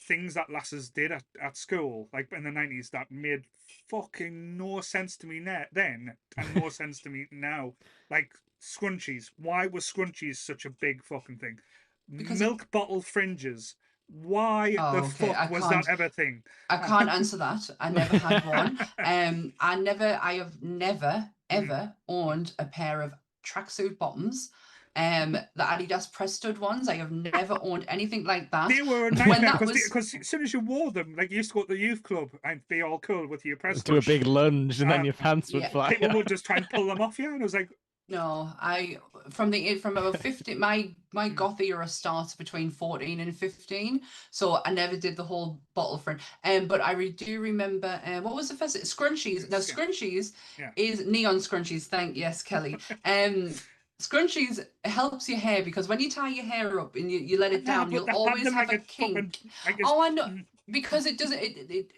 things that lasses did at school, like in the 90s, that made fucking no sense to me then and no sense to me now? Like scrunchies. Why was scrunchies such a big fucking thing? Because milk bottle fringes. Why the fuck was that ever a thing? I can't answer that. I never had one. I have never ever owned a pair of tracksuit bottoms. The Adidas press stud ones. I have never owned anything like that. They were a nightmare because as soon as you wore them, like you used to go to the youth club and be all cool with your press. Do a big lunge and then your pants would fly. People would just try and pull them off you, and it was like. No, from about 15, my goth era starts between 14 and 15, so I never did the whole bottle friend. But I do remember what was the first scrunchies? Now scrunchies is neon scrunchies. Yes, Kelly. Scrunchies helps your hair because when you tie your hair up and you let it down, you'll always have a kink. I know, because it doesn't.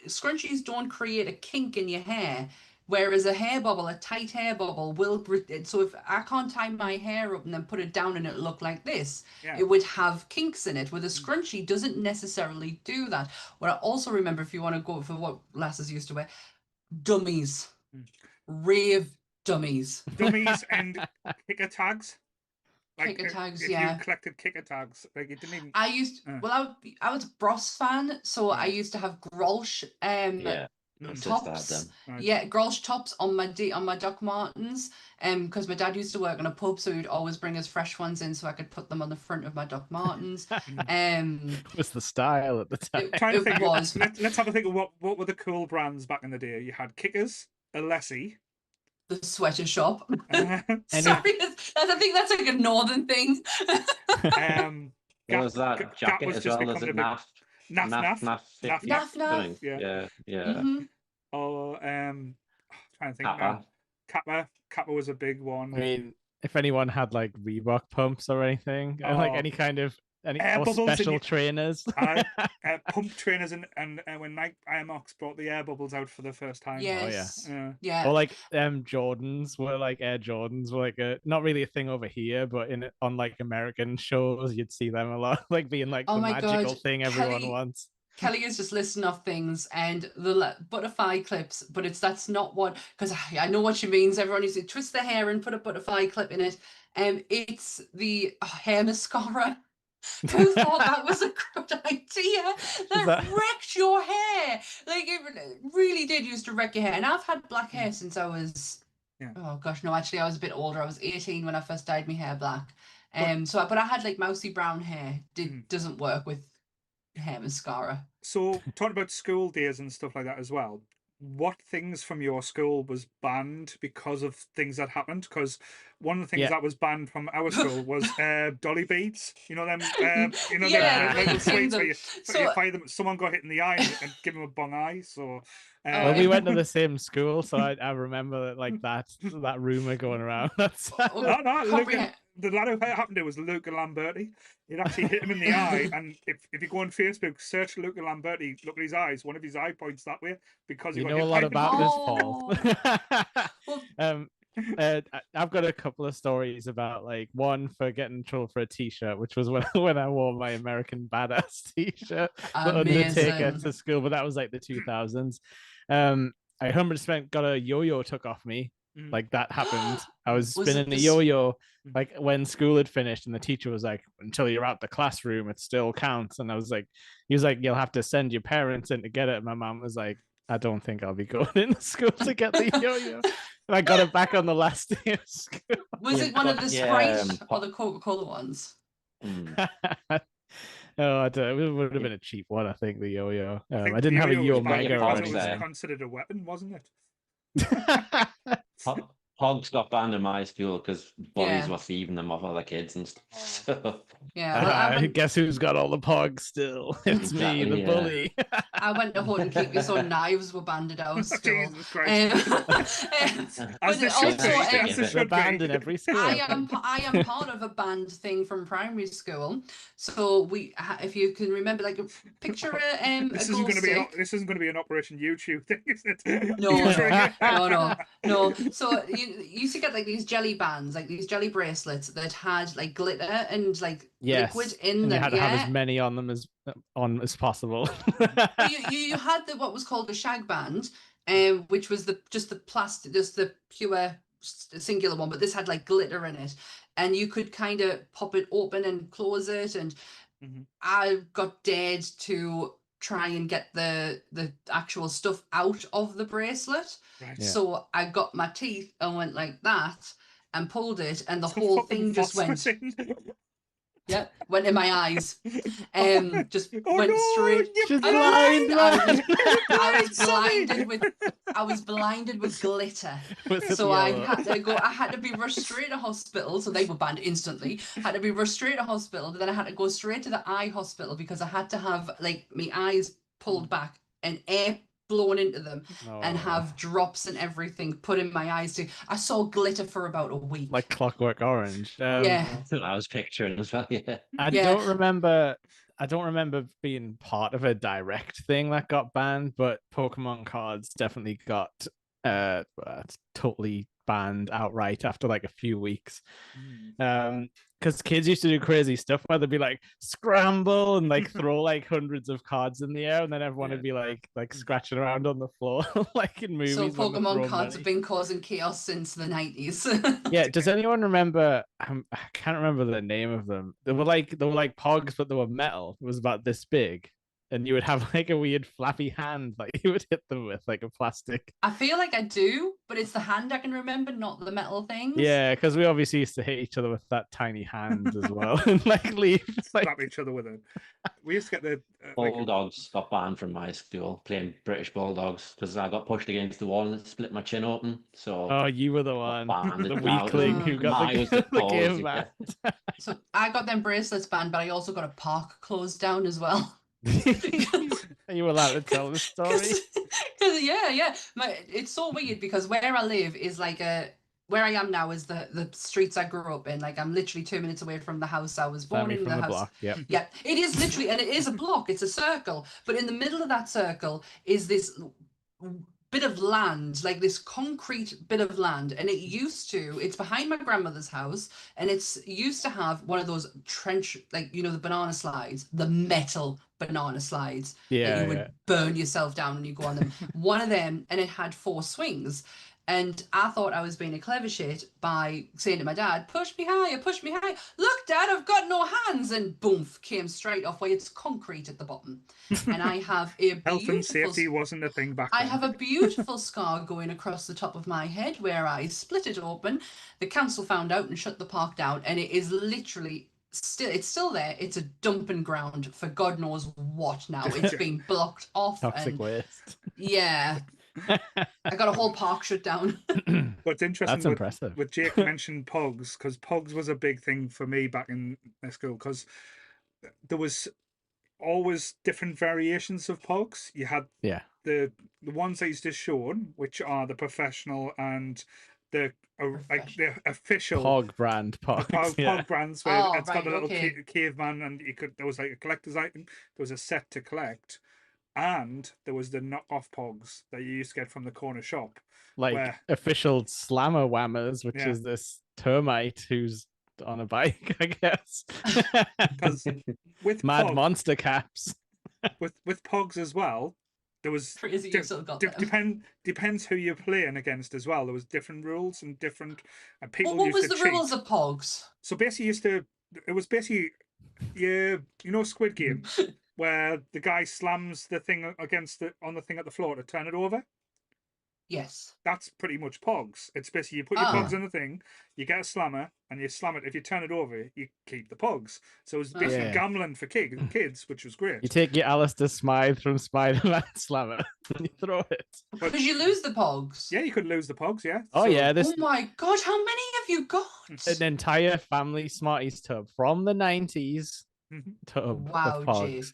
Scrunchies don't create a kink in your hair. Whereas a hair bubble, a tight hair bubble will, so if I can't tie my hair up and then put it down and it look like this, it would have kinks in it. With a scrunchie, doesn't necessarily do that. What I also remember, if you want to go for what lasses used to wear, dummies, rave dummies. Dummies and kicker tags. Like kicker tags, if you collected kicker tags, like it didn't even. I was a Bros fan, so I used to have Grolsch tops. Grolsch tops on my Doc Martens, because my dad used to work in a pub, so he'd always bring us fresh ones in so I could put them on the front of my Doc Martens. It was the style at the time. It was. Let's have a think of what were the cool brands back in the day. You had Kickers, Alessi, the sweater shop. Sorry, I think that's like a northern thing. What was that jacket as well? Was it Naff? Naff. Yeah. Oh, trying to think. Kappa. Kappa was a big one. I mean, if anyone had like Reebok pumps or anything, like any kind of air or bubbles special trainers. Pump trainers and when Nike Air Max brought the air bubbles out for the first time. Yes. Oh, yeah. Or like Jordans were like Air Jordans were like not really a thing over here, but on like American shows you'd see them a lot, like being like the magical thing everyone wants. Kelly is just listing off things and the butterfly clips, but that's not what, because I know what she means. Everyone needs to twist their hair and put a butterfly clip in it. It's the hair mascara. Who thought that was a good idea? That wrecked your hair. Like it really did used to wreck your hair. And I've had black hair since I was, oh gosh, no, actually I was a bit older. I was 18 when I first dyed my hair black. But I had like mousy brown hair. Doesn't work with hair mascara. So talking about school days and stuff like that as well, what things from your school was banned because of things that happened? Because one of the things that was banned from our school was dolly beads. You know them. Them sweets where you fire them. Someone got hit in the eye and give them a bong eye. So. Well, we went to the same school, so I remember like that rumor going around. That's the lad who happened to was Luca Lamberti. It actually hit him in the eye, and if you go on Facebook, search Luca Lamberti, look at his eyes. One of his eye points that way because you know a lot about this, Paul. I've got a couple of stories about like one for getting in trouble for a t-shirt, which was when I wore my American Badass t-shirt, the Undertaker to school, but that was like the 2000s. I 100% got a yo-yo took off me. Like that happened. I was spinning a yo-yo like when school had finished, and the teacher was like, until you're out the classroom, it still counts. And he was like, you'll have to send your parents in to get it. And my mom was like, I don't think I'll be going into school to get the yo-yo. And I got it back on the last day of school. Was it one of the Sprite or the Coca-Cola ones? It would have been a cheap one, I think, the yo-yo. I didn't have a yo mega. It was considered a weapon, wasn't it? Pogs got banned in my school because bullies were thieving them off other kids and stuff. So. Yeah, guess who's got all the Pogs still? It's me, the bully. I went to Horton Keepers, so knives were banned at our school. Jesus Christ. They're banned in every school. I am part of a banned thing from primary school. So we, if you can remember, like picture this isn't going to be an Operation YouTube thing, is it? No. So you used to get like these jelly bands, like these jelly bracelets that had like glitter and like liquid in them. You had to have as many on them as possible. you had what was called a shag band, which was just the plastic, just the pure singular one, but this had like glitter in it, and you could kind of pop it open and close it. And I got dared to try and get the actual stuff out of the bracelet. Right. So I got my teeth and went like that and pulled it, and the whole thing just went. Yeah, went in my eyes. Just went straight. I was blinded with glitter. So I had to be rushed straight to hospital. So they were banned instantly. Had to be rushed straight to hospital, but then I had to go straight to the eye hospital because I had to have like my eyes pulled back and air blown into them and have drops and everything put in my eyes too. I saw glitter for about a week. Like Clockwork Orange. That's what I was picturing as well. I don't remember being part of a direct thing that got banned, but Pokemon cards definitely got totally banned outright after like a few weeks. Because kids used to do crazy stuff where they'd be like scramble and like throw like hundreds of cards in the air, and then everyone would be like scratching around on the floor like in movies. So Pokemon cards have been causing chaos since the 90s. Yeah, does anyone remember? I can't remember the name of them. They were like Pogs, but they were metal. It was about this big. And you would have like a weird flappy hand, like you would hit them with like a plastic. I feel like I do, but it's the hand I can remember, not the metal things. Yeah, because we obviously used to hit each other with that tiny hand as well, and like leave, slap each other with it. We used to get the Bulldogs got banned from my school playing British Bulldogs because I got pushed against the wall and split my chin open. So you were the one, the weakling who got the game banned. So I got them bracelets banned, but I also got a park closed down as well. Are you allowed to tell the story? Yeah. It's so weird because where I live is like where I am now is the streets I grew up in. Like I'm literally 2 minutes away from the house I was born Family in. from the block. Yep. Yeah, it is literally, and it is a block. It's a circle, but in the middle of that circle is this bit of land, like this concrete bit of land, and it's behind my grandmother's house, and it's used to have one of those trench, like the banana slides, the metal banana slides that you would burn yourself down when you go on them. One of them, and it had 4 swings. And I thought I was being a clever shit by saying to my dad, push me higher, push me higher. Look, Dad, I've got no hands. And boom, came straight off where it's concrete at the bottom. And I have a beautiful... Health and safety wasn't a thing back then. I have a beautiful scar going across the top of my head where I split it open. The council found out and shut the park down. And it is literally... it's still there. It's a dumping ground for God knows what now. It's been blocked off. Toxic waste. Yeah. I got a whole park shut down. But it's interesting. That's impressive. With Jake mentioned Pogs, because Pogs was a big thing for me back in school, because there was always different variations of Pogs. You had the ones that used to shown, which are the professional and the the official Pog brand Pogs. Pog brands where it's got a little caveman, and there was like a collector's item. There was a set to collect. And there was the knockoff Pogs that you used to get from the corner shop. Like official Slammer Whammers, which is this termite who's on a bike, I guess. Because with Mad Monster caps. with Pogs as well, there was depends who you're playing against as well. There was different rules and different people. What used was to the cheat. rules of Pogs? So basically, it was basically Squid Game. Where the guy slams the thing on the thing at the floor to turn it over. Yes. That's pretty much Pogs. It's basically you put your Pogs in the thing, you get a slammer, and you slam it. If you turn it over, you keep the Pogs. So it's basically gambling for kids, which was great. You take your Alistair Smythe from Spider-Man slammer and you throw it. Because you lose the Pogs. Yeah, you could lose the Pogs, yeah. Oh, yeah. Oh my God, how many have you got? An entire family Smarties tub from the 90s. Tub of Pogs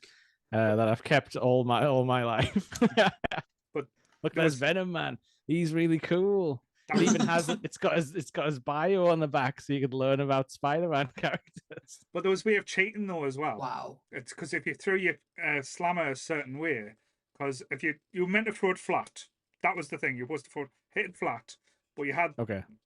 that I've kept all my life. But look, there's Venom Man. He's really cool. It even has it's got his bio on the back, so you could learn about Spider-Man characters. But there was a way of cheating though as well. Wow! It's because if you threw your slammer a certain way, because if you were meant to throw it flat, that was the thing. You're supposed to hit it flat, but you had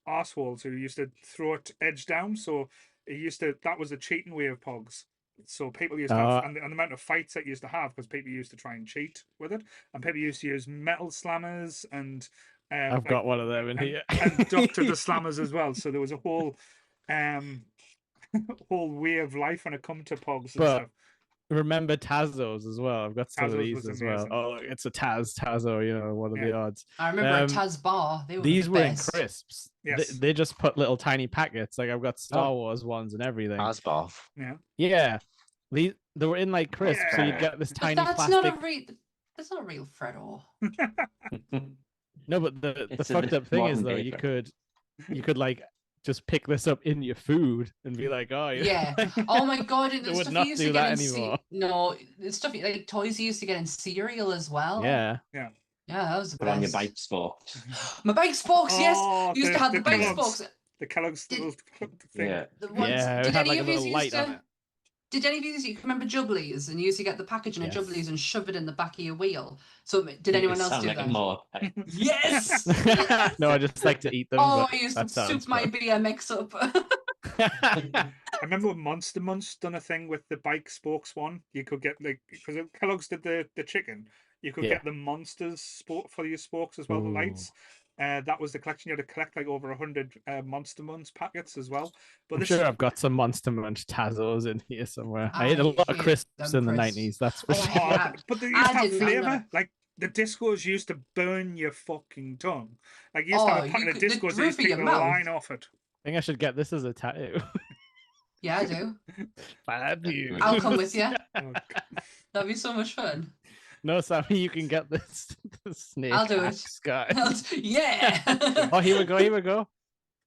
arseholes who used to throw it edge down. So that was a cheating way of Pogs. So people used to have, and the amount of fights that used to have, because people used to try and cheat with it, and people used to use metal slammers, and I've got one of them in here, and Doctor the slammers as well. So there was a whole whole way of life when it come to Pogs and stuff. Remember Tazos as well. I've got some of these as well. Oh, it's a Tazo, what are the odds? I remember a Taz bar. These were in crisps. Yes. They just put little tiny packets. Like I've got Star Wars ones and everything. Taz bar. Yeah. They were in like crisps, so you'd get this tiny plastic. That's not a real Freddo. No, but the fucked up thing is though, you could like just pick this up in your food and be like, oh yeah. Oh my God, it would not do that anymore. No, it's stuff like toys you used to get in cereal as well. Yeah, that was the best. On your bike spokes. My bike spokes, yes. You used to have the bike spokes. The Kellogg's little thing. Yeah, it had like a little light on it. Did any of you remember Jubblies? And you used to get the packaging of Jubblies and shove it in the back of your wheel. So did anyone else do that? More. Yes! No, I just like to eat them. Oh, I used to soup my BMX up. I remember when Monster Munch done a thing with the bike spokes one. You could get, because Kellogg's did the chicken, you could get the Monsters for your spokes as well, the lights. That was the collection. You had to collect like over 100 Monster Munch packets as well. But I'm sure I've got some Monster Munch Tazos in here somewhere. I ate a lot of crisps in the 90s, that's for sure. But they used to have flavour. Like the discos used to burn your fucking tongue. Like you used to have a packet of discos and you used to take the line off it. I think I should get this as a tattoo. Yeah, I do. Fabulous. I'll come with you. That'd be so much fun. No, Sammy, you can get this snake. I'll do it. Guy. Yeah. Oh, here we go.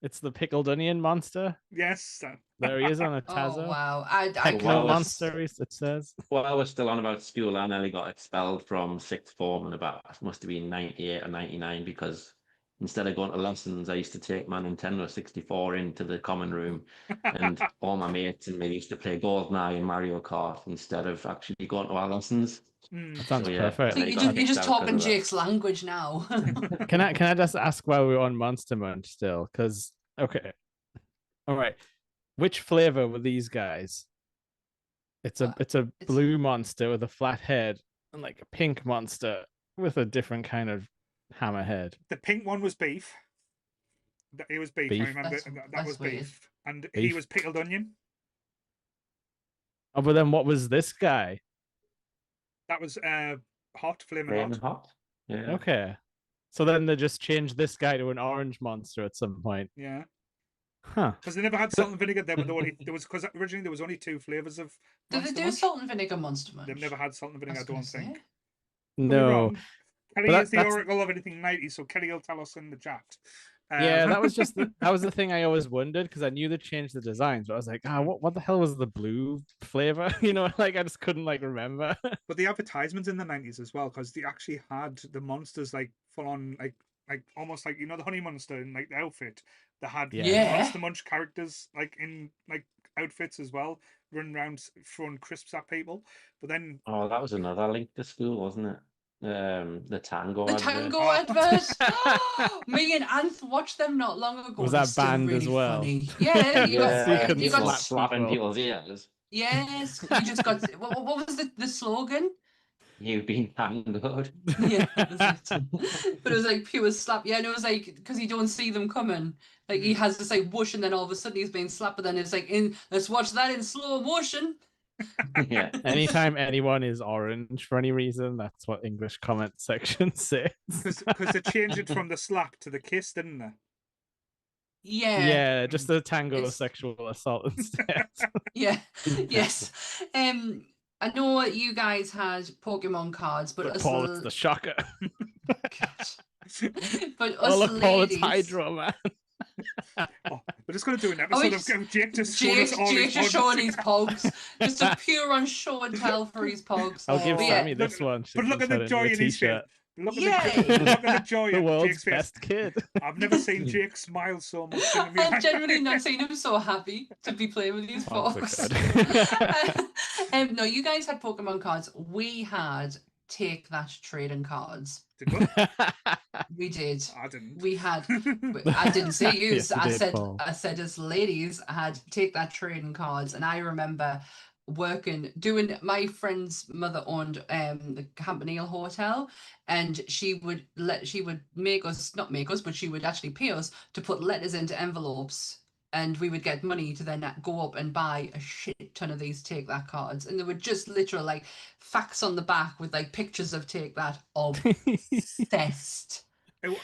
It's the pickled onion monster. Yes. There he is on a Oh Tazo. wow! I Techno can't. monster, it says. Well, I was still on about school. I nearly got expelled from sixth form in about, must have been 98 or 99, because instead of going to lessons, I used to take my Nintendo 64 into the common room, and all my mates and me used to play GoldenEye and Mario Kart instead of actually going to our lessons. That sounds So yeah, perfect. So nearly you got just kicked out 'cause talking of that. Jake's language now. Can I just ask why we're on Monster Munch still? Because okay, all right. Which flavor were these guys? It's a blue monster with a flat head and like a pink monster with a different kind of hammer head. The pink one was beef. It was beef. I Beef? remember that That's was weird. beef, and he Beef. was pickled onion. Oh, but then what was this guy? That was hot, flaming Flaming hot. hot. Yeah. Okay. So then they just changed this guy to an orange monster at some point. Yeah, Huh. because they never had salt and vinegar. There was because originally there was only 2 flavors of Did Monster they do Munch. salt and vinegar Monster Munch? They've never had salt and I vinegar. I was don't gonna think. say. Could be No. wrong. Kelly But is the that's- oracle of anything 90s, so Kelly will tell us in the chat. Yeah, that was just that was the thing I always wondered, because I knew they changed the designs, but I was like, what the hell was the blue flavor? You know, like I just couldn't like remember. But the advertisements in the 90s as well, because they actually had the monsters like full on like almost like the honey monster in like the outfit. They had Yeah. Monster Munch characters like in like outfits as well, running around throwing crisps at people. But then Oh, that was another link to school, wasn't it? The Tango The advert. Tango Oh. advert. Me and Anth watched them not long ago. Was They're that still banned really as well? funny. Yeah, you Yeah, So you got couldn't you people got slap slapping people. people's ears. yes. You just got what was the slogan? You've been tangoed. Yeah, that was it. But it was like pure slap. Yeah, and it was like because you don't see them coming. Like he has this like whoosh, and then all of a sudden he's being slapped. But then it's like let's watch that in slow motion. Yeah. Anytime anyone is orange for any reason, that's what English comment section says. because they changed it from the slap to the kiss, didn't they? Yeah. Yeah, just the tango It's- sexual assault instead. Yeah. Yes. I know you guys had Pokemon cards, but But us Paul, it's the shocker. but Oh, us look, Paul, it's ladies, Hydro, man. Oh, we're just going to do an episode it's- of Jake just showing us all Jake his just pods. showing his pogs, just a pure on show and tell for his pogs. I'll give Oh, yeah, Sammy this one. She But look can at the turn it into joy a in his face. t-shirt. Look Yay! at the joy The in world's Jake's face. best kid. I've never seen Jake smile so much. In my I've life. genuinely not seen him so happy to be playing with these Pogs are pogs. good. No, you guys had Pokemon cards. We had Take That trading cards. Did we? We did. I didn't. We had. I didn't say you. Yes, you I did, said. Paul. I said as ladies had Take That trading cards, and I remember doing. My friend's mother owned the Campanile Hotel, and she would make us, not make us, but she would actually pay us to put letters into envelopes. And we would get money to then go up and buy a shit ton of these Take That cards. And they were just literal like facts on the back with like pictures of Take That. Obsessed.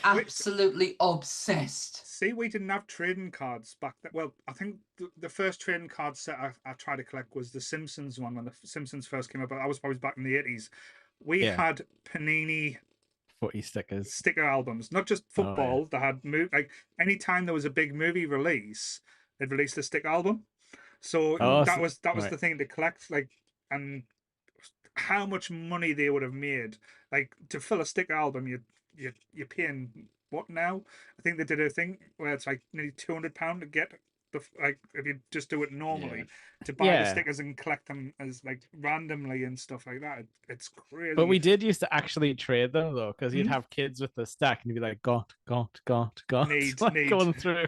Absolutely obsessed. See, we didn't have trading cards back then. Well, I think the first trading card set I tried to collect was the Simpsons one when the Simpsons first came out. But I was probably back in the 80s. We Yeah. had Panini Footy stickers. sticker albums, not just football. They had like anytime there was a big movie release, they'd release the sticker album. So that was right. the thing to collect, like, and how much money they would have made, like to fill a sticker album. You're paying what now? I think they did a thing where it's like nearly £200 to get like if you just do it normally to buy the stickers and collect them as like randomly and stuff like that. It's crazy. But we did used to actually trade them though, because you'd have kids with the stack and you'd be like, got, Need. going through.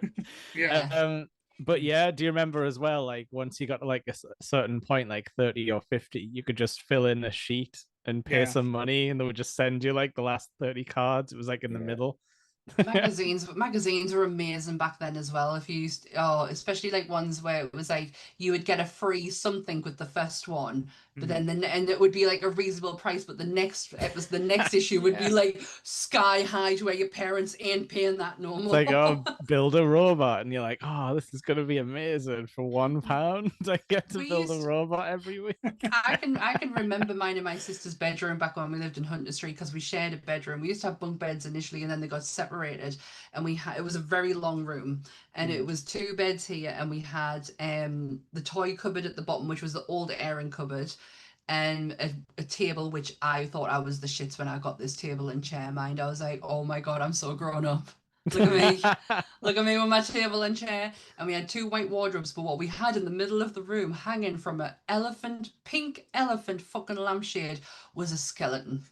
Yeah. But yeah, do you remember as well, like once you got to like a certain point, like 30 or 50, you could just fill in a sheet and pay some money and they would just send you like the last 30 cards. It was like in the middle. Magazines were amazing back then as well. If you used, especially like ones where it was like you would get a free something with the first one, but then and it would be like a reasonable price, but the next issue would be like sky high to where your parents ain't paying that no more. It's like, build a robot, and you're like, this is gonna be amazing. For £1 I get to build a robot every week. I can remember mine in my sister's bedroom back when we lived in Hunter Street, because we shared a bedroom. We used to have bunk beds initially, and then they got separated decorated, and it was a very long room, and it was 2 beds here, and we had the toy cupboard at the bottom, which was the old airing cupboard, and a table, which I thought I was the shits when I got this table and chair. Mind, I was like, oh my god, I'm so grown up. Look at me. Look at me with my table and chair. And we had 2 white wardrobes, but what we had in the middle of the room, hanging from an pink elephant fucking lampshade, was a skeleton.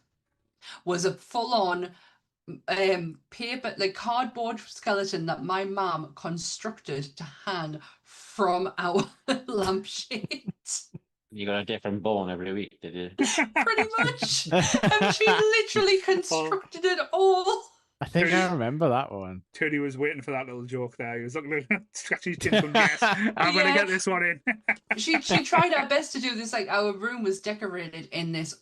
Was a full-on paper, like cardboard skeleton that my mum constructed to hang from our lampshade. You got a different bone every week, did you? Pretty much. And she literally constructed it all. I think I remember that one. Tony was waiting for that little joke there. He was looking at scratching his chin going, yes, I'm going to get this one in. She tried her best to do this. Like, our room was decorated in this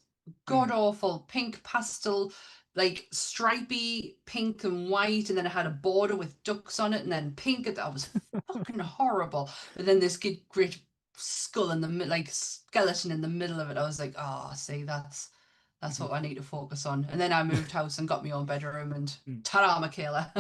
god-awful pink pastel, like stripy pink and white, and then it had a border with ducks on it, and then pink. That was fucking horrible. But then this great skull in the like skeleton in the middle of it. I was like, oh, see, that's what I need to focus on. And then I moved house and got my own bedroom, and ta-da, Michaela.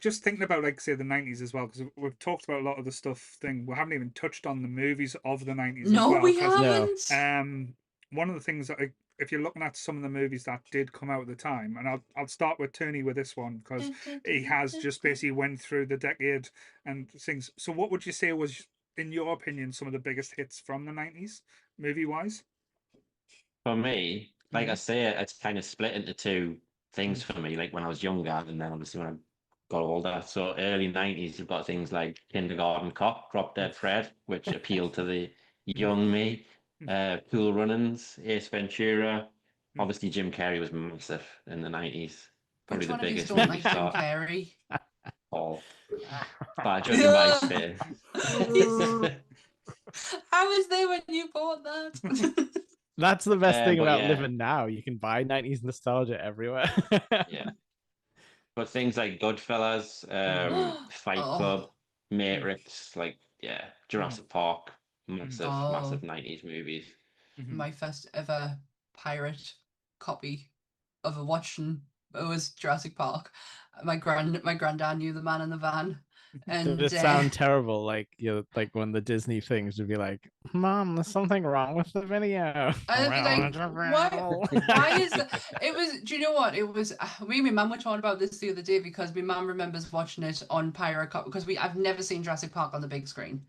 Just thinking about, like, say, the 90s as well, because we've talked about a lot of the stuff thing. We haven't even touched on the movies of the 90s as well. No, we haven't. One of the things that, if you're looking at some of the movies that did come out at the time, and I'll start with Tony with this one, because he has just basically went through the decade and things. So what would you say was, in your opinion, some of the biggest hits from the 90s, movie-wise? For me, like I say, it's kind of split into 2 things for me. Like when I was younger, and then obviously when I got older. So early 90s, you've got things like Kindergarten Cop, Drop Dead Fred, which appealed to the young me. Cool Runnings, Ace Ventura. Obviously, Jim Carrey was massive in the 90s. Probably the biggest movie movie star. star. Jim Carrey. All. By judging my face. I was there when you bought that. That's the best thing about yeah. living now. You can buy 90s nostalgia everywhere. Yeah. But things like Goodfellas, Fight Club, Matrix, like, yeah, Jurassic Park, massive 90s movies. My first ever pirate copy of a watching, it was Jurassic Park. My granddad knew the man in the van. And did it sound terrible? Like, like when the Disney things would be like, "Mom, there's something wrong with the video." I'd be like, why is that? It was. Do you know what? It was. Me and my mum were talking about this the other day, because my mum remembers watching it on pirate copy, because I've never seen Jurassic Park on the big screen.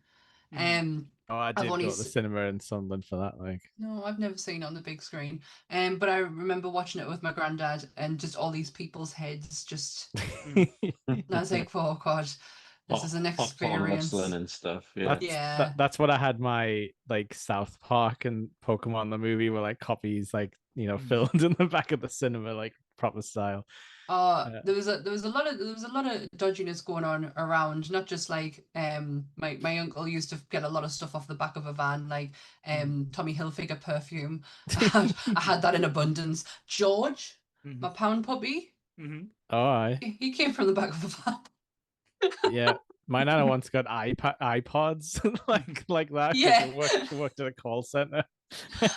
I did go to the cinema in Sunderland for that. Like, no, I've never seen it on the big screen. But I remember watching it with my granddad, and just all these people's heads. And I was like, oh god, this is an experience. And stuff. Yeah. That's what I had my like South Park and Pokemon the movie were like copies, like filmed in the back of the cinema, like proper style. There was a lot of dodginess going on around, not just like my uncle used to get a lot of stuff off the back of a van, like Tommy Hilfiger perfume. I had that in abundance. George, my pound puppy. He came from the back of a van. Yeah, my nana once got iPods like that. Yeah, worked at a call center.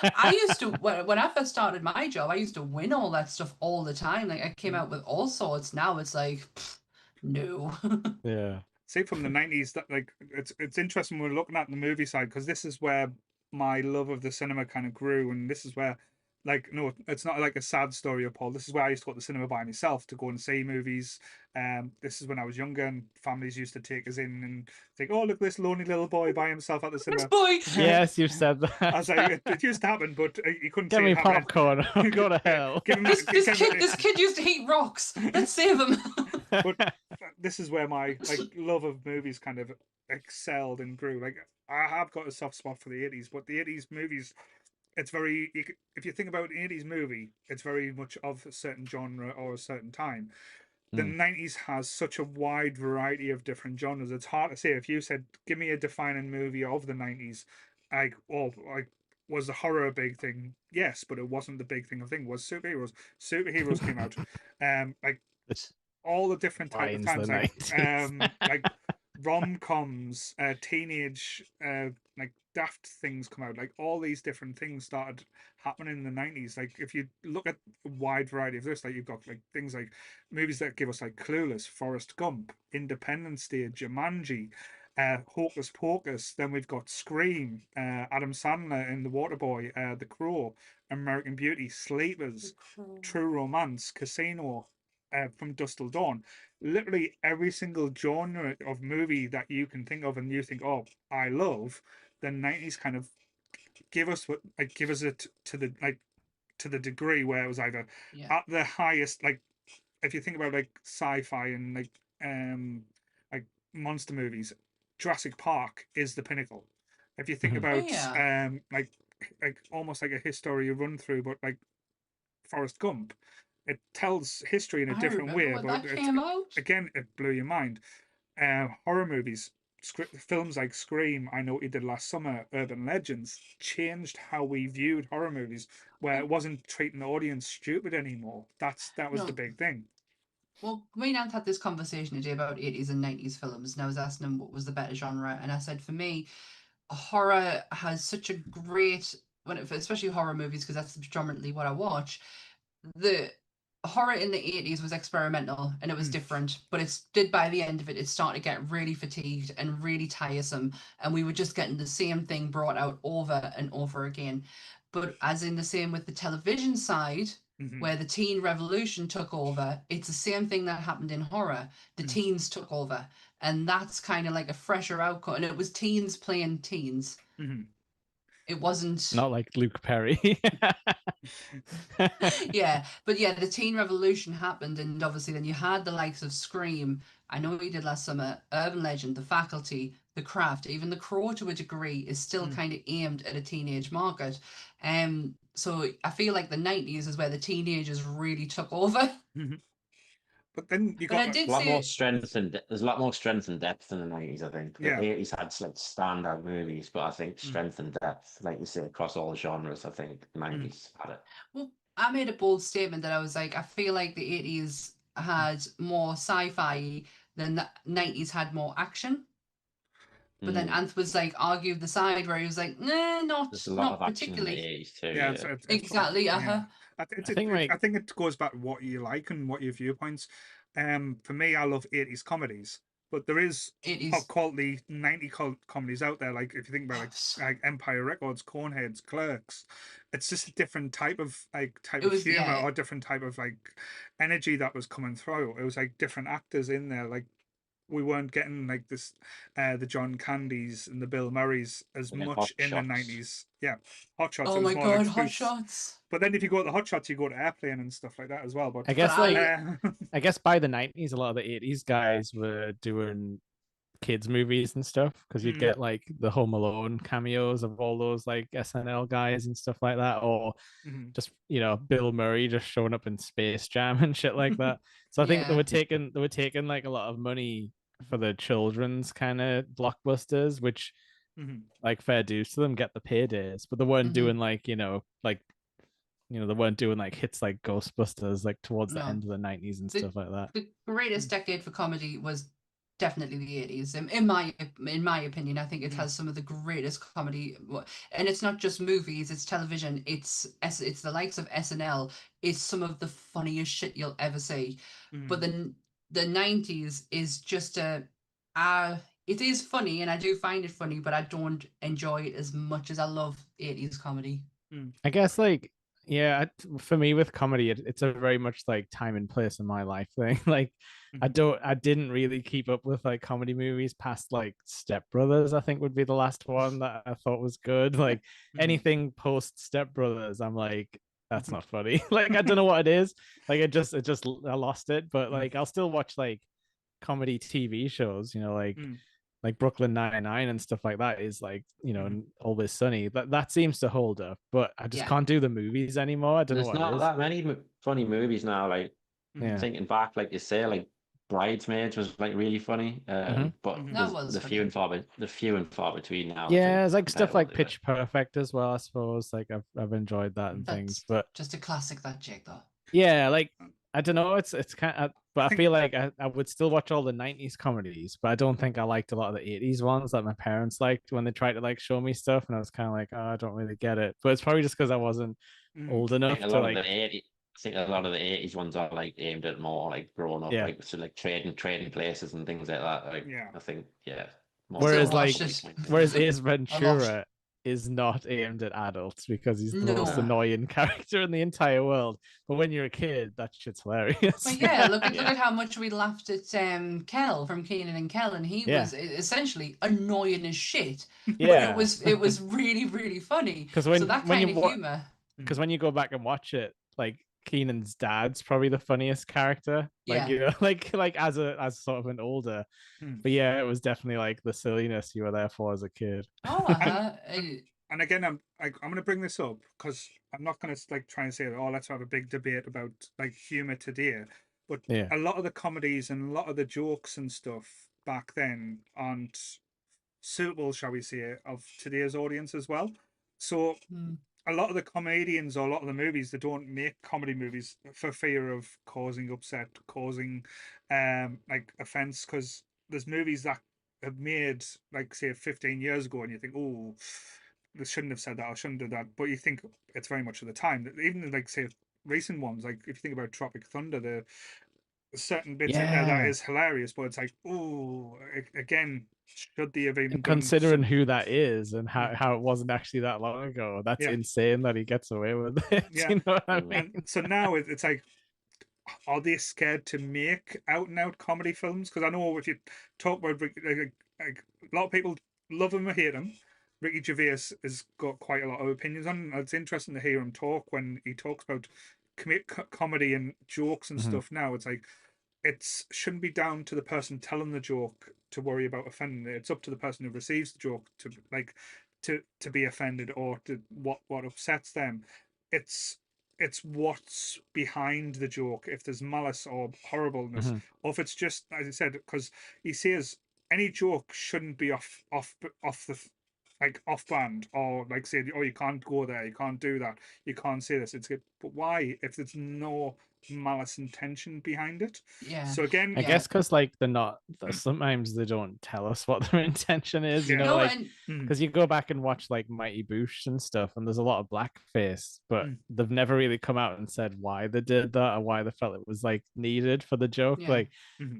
I used to, when I first started my job, I used to win all that stuff all the time. Like, I came out with all sorts. Now it's like, no. Yeah. Say from the 90s, that like it's interesting when we're looking at the movie side, because this is where my love of the cinema kind of grew, and this is where, like, no, it's not like a sad story of Paul. This is where I used to go to the cinema by myself to go and see movies. This is when I was younger, and families used to take us in and think, "Oh, look, this lonely little boy by himself at the cinema." Boy. Yes, you've said that. I was like, it used to happen, but you couldn't. Get me popcorn. Go to hell. This kid used to eat rocks. Let's save him. But this is where my love of movies kind of excelled and grew. Like, I have got a soft spot for the 80s, but the 80s movies, it's very, if you think about an 80s movie, it's very much of a certain genre or a certain time. The 90s has such a wide variety of different genres. It's hard to say. If you said, give me a defining movie of the 90s, was the horror a big thing? Yes, but it wasn't the big thing. The thing was superheroes. Superheroes came out. All the different types of times. Like rom-coms, teenage like daft things come out. Like all these different things started happening in the 90s. Like if you look at a wide variety of this, like you've got like things like movies that give us like Clueless, Forrest Gump, Independence Day, Jumanji, Hocus Pocus. Then we've got Scream, Adam Sandler in The Waterboy, The Crow, American Beauty, Sleepers, True Romance, Casino, From Dusk Till Dawn. Literally every single genre of movie that you can think of and you think, oh, I love, the 90s kind of give us it to the to the degree where it was either at the highest, like if you think about like sci-fi and like monster movies, Jurassic Park is the pinnacle. If you think about like almost like a history run through, but like Forrest Gump, it tells history in a different way, but again, it blew your mind. Horror movies, films like Scream, I Know What You Did Last Summer, Urban Legends changed how we viewed horror movies, where it wasn't treating the audience stupid anymore. That was the big thing. Well, me and Ant had this conversation today about 80s and 90s films, and I was asking him what was the better genre, and I said for me, horror has such a great, especially horror movies, because that's predominantly what I watch. The horror in the 80s was experimental and it was different, but by the end of it, it started to get really fatigued and really tiresome, and we were just getting the same thing brought out over and over again. But as in the same with the television side, where the teen revolution took over, it's the same thing that happened in horror. The teens took over, and that's kind of like a fresher outcome, and it was teens playing teens. It wasn't not like Luke Perry. Yeah, but yeah, the teen revolution happened, and obviously then you had the likes of Scream, I Know What You Did Last Summer, Urban Legend, The Faculty, The Craft, even The Crow to a degree is still kind of aimed at a teenage market. So I feel like the 90s is where the teenagers really took over. But then you got a lot more strength and there's a lot more strength and depth in the 90s, I think. The Yeah. 80s had like standout movies, but I think strength and depth, like you say, across all genres, I think the 90s had it. Well, I made a bold statement that I was like, I feel like the 80s had more sci-fi than the 90s had more action. But then Anth was like argued the side where he was like, nah, There's a lot not of action particularly. in the 80s too. Yeah, Yeah. Exactly. I think it goes back to what you like and what your viewpoints. For me, I love 80s comedies, but there is top quality 90 comedies out there. Like if you think about like Empire Records, Coneheads, Clerks, it's just a different type of humor or different type of like energy that was coming through. It was like different actors in there, like. We weren't getting like this, the John Candys and the Bill Murrays as much in the 90s. Yeah, Hot Shots. Oh it was my more god, like Hot Shots. But then if you go to the Hot Shots, you go to Airplane and stuff like that as well. But I guess I guess by the 90s, a lot of the 80s guys were doing kids movies and stuff, because you'd get like the Home Alone cameos of all those like SNL guys and stuff like that, or just Bill Murray just showing up in Space Jam and shit like that. So I think they were taking like a lot of money for the children's kind of blockbusters, which like fair dues to them, get the paydays, but they weren't doing like they weren't doing like hits like Ghostbusters like towards the end of the 90s and stuff like that. The greatest decade for comedy was definitely the 80s. In my opinion, I think it has some of the greatest comedy, and it's not just movies, it's television, it's the likes of SNL. It's some of the funniest shit you'll ever see. But then the 90s is just it is funny, and I do find it funny, but I don't enjoy it as much as I love 80s comedy. I guess like for me with comedy, it's a very much like time and place in my life thing. Like I didn't really keep up with like comedy movies past like Step Brothers. I think would be the last one that I thought was good. Like anything post Step Brothers, I'm like, that's not funny. Like I don't know what it is. Like I lost it. But like I'll still watch like comedy TV shows, like Brooklyn Nine-Nine and stuff like that is like, Always Sunny. That seems to hold up, but I just can't do the movies anymore. I don't know what There's it not is. that many funny movies now. Like thinking back, like you say, like Bridesmaids was like really funny, but the few and far between now. Yeah, it's like stuff like Pitch Perfect as well. I suppose like I've enjoyed that and things, but just a classic, that Jake though. Yeah, like I don't know. It's kind of, but I feel like I would still watch all the 90s comedies, but I don't think I liked a lot of the 80s ones that my parents liked when they tried to like show me stuff, and I was kind of like, oh, I don't really get it. But it's probably just because I wasn't old I enough think a to lot of like. the 80s, I think a lot of the 80s ones are like aimed at more like grown up, Yeah. like so like trading places and things like that. Like Yeah. I think, yeah. More I still Whereas grown up like, watched comedy it. kind of whereas thing. Ace I loved it. Ventura is not aimed at adults because he's the most No. annoying character in the entire world. But when you're a kid, that shit's hilarious. But yeah, look Yeah. at how much we laughed at Kel from Keenan and Kel, and he Yeah. was essentially annoying as shit. But Yeah. it was really, really funny. Because So that kind of humor. because when you go back and watch it, like Keenan's dad's probably the funniest character. Like, Yeah. you know, like as sort of an older. But yeah, it was definitely like the silliness you were there for as a kid. Oh, And again, I'm going to bring this up because I'm not going to like try and say, oh, let's have a big debate about like humor today. But Yeah. a lot of the comedies and a lot of the jokes and stuff back then aren't suitable, shall we say, of today's audience as well. So a lot of the comedians or a lot of the movies, they don't make comedy movies for fear of causing upset, causing like offense, because there's movies that have made like say 15 years ago and you think, oh, they shouldn't have said that or shouldn't do that, but you think it's very much of the time. Even like say recent ones, like if you think about Tropic Thunder, the certain bits in there that Yeah. is hilarious, but it's like, oh, again, should they have even And done considering some- who that is and how it wasn't actually that long ago, that's Yeah. insane that he gets away with it. Yeah. You know what I mean? And so now it's like, are they scared to make out and out comedy films? Because I know if you talk about like a lot of people love him or hate him. Ricky Gervais has got quite a lot of opinions on him. It's interesting to hear him talk when he talks about comedy and jokes and stuff. Now it's like it shouldn't be down to the person telling the joke to worry about offending it. It's up to the person who receives the joke to like to be offended or to what upsets them. It's what's behind the joke, if there's malice or horribleness, or if it's just, as I said, because he says any joke shouldn't be off the like off brand, or like say, oh, you can't go there, you can't do that, you can't say this. It's good, but why if there's no malice intention behind it? Yeah. So again, I guess because like sometimes they don't tell us what their intention is, you Yeah. know, No, like and because you go back and watch like Mighty Boosh and stuff, and there's a lot of blackface, but they've never really come out and said why they did that or why they felt it was like needed for the joke. Yeah. Like,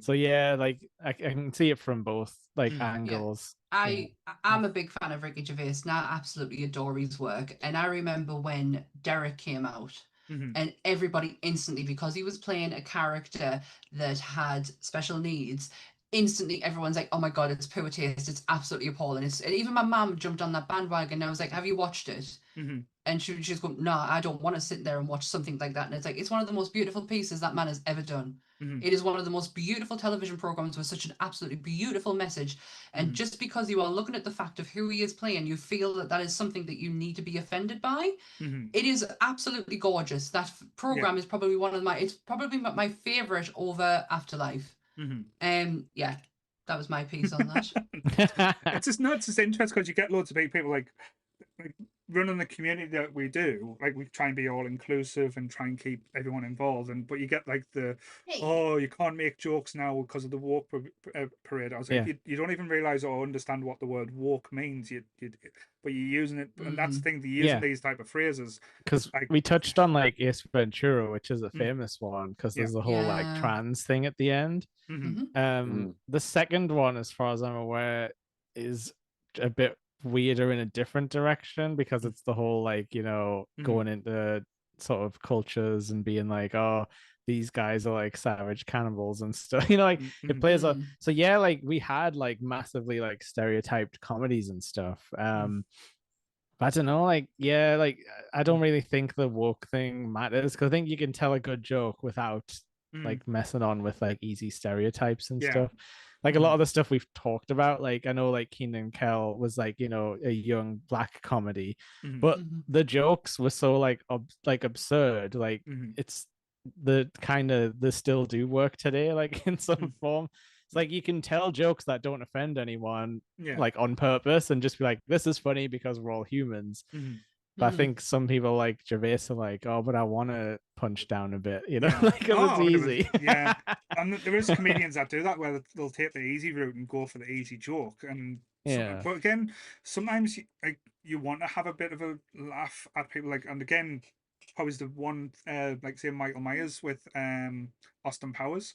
so yeah, like I can see it from both like angles. I'm a big fan of Ricky Gervais, and I absolutely adore his work. And I remember when Derek came out, and everybody instantly, because he was playing a character that had special needs, instantly everyone's like, oh my god, it's poor taste, it's absolutely appalling. And even my mom jumped on that bandwagon, and I was like, have you watched it? And she's going, no, I don't want to sit there and watch something like that. And it's like, it's one of the most beautiful pieces that man has ever done. It is one of the most beautiful television programs with such an absolutely beautiful message. And just because you are looking at the fact of who he is playing, you feel that that is something that you need to be offended by. It is absolutely gorgeous. That program is probably it's probably my favorite over Afterlife. Yeah, that was my piece on that. It's just interesting because you get loads of people like running the community that we do. Like we try and be all inclusive and try and keep everyone involved, but you get like oh, you can't make jokes now because of the woke parade. I was like, you don't even realize or understand what the word woke means. But you're using it, and that's the thing. They're using these type of phrases because like, we touched on like Ace Ventura, which is a famous one because there's the whole like Yeah. trans thing at the end. The second one, as far as I'm aware, is a bit weirder in a different direction because it's the whole like, you know, going into sort of cultures and being like, oh, these guys are like savage cannibals and stuff, you know, like it plays a so yeah, like we had like massively like stereotyped comedies and stuff. I don't know, like yeah, like I don't really think the woke thing matters because I think you can tell a good joke without like messing on with like easy stereotypes and stuff. Like a lot of the stuff we've talked about, like I know like Keenan and Kel was like, you know, a young black comedy, but the jokes were so like absurd, like it's the kind of they still do work today, like in some form. It's like you can tell jokes that don't offend anyone like on purpose and just be like, this is funny because we're all humans. But I think some people like Gervais are like, oh, but I want to punch down a bit, you know, Yeah. like 'cause it's 100%. easy. Yeah. And there is comedians that do that where they'll take the easy route and go for the easy joke. And Yeah. but again, sometimes you want to have a bit of a laugh at people. Like, and again, I was the one, like say Michael Myers with Austin Powers.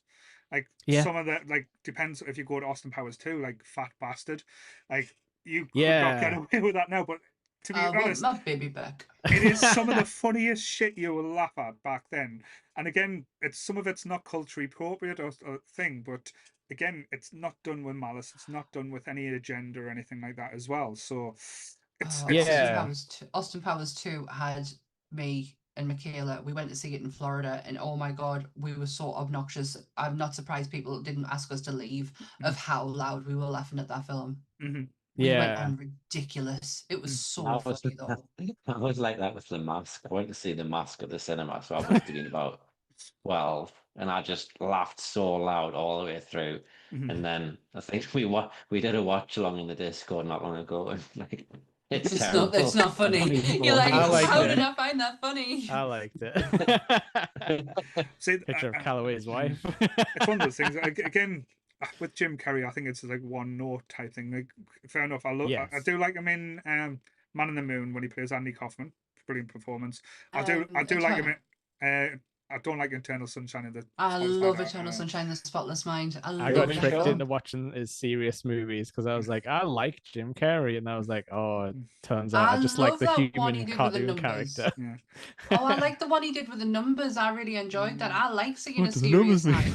Like Yeah. some of the like depends if you go to Austin Powers too, like Fat Bastard. Like you could not get Yeah. away with that now, but to be I want honest, my baby back. it is some of the funniest shit you will laugh at back then. And again, it's some of it's not culturally appropriate or thing, but again, it's not done with malice. It's not done with any agenda or anything like that as well. So it's Yeah. Austin Powers 2 had me and Michaela. We went to see it in Florida, and oh my god, we were so obnoxious. I'm not surprised people didn't ask us to leave of how loud we were laughing at that film. Mm-hmm. We went on ridiculous. It was so funny though. I was like that with The Mask. I went to see The Mask at the cinema, so I must have been about 12, and I just laughed so loud all the way through. Mm-hmm. And then I think we did a watch along in the Discord not long ago, and like it's terrible. It's not funny. You're like, how did I find that funny? I liked it. See, picture of Calloway's wife. It's one of those things. Again, with Jim Carrey, I think it's like one note type thing. Like, fair enough. I do like him in Man in the Moon when he plays Andy Kaufman. Brilliant performance. I do like him in. I don't like Eternal Sunshine of the. I love Eternal Sunshine of the Spotless Mind. I got tricked into watching his serious movies because I was like, I like Jim Carrey, and I was like, oh, it turns out I just like the human cartoon character. Yeah. Oh, I like the one he did with the numbers. I really enjoyed that. I like seeing a serious side.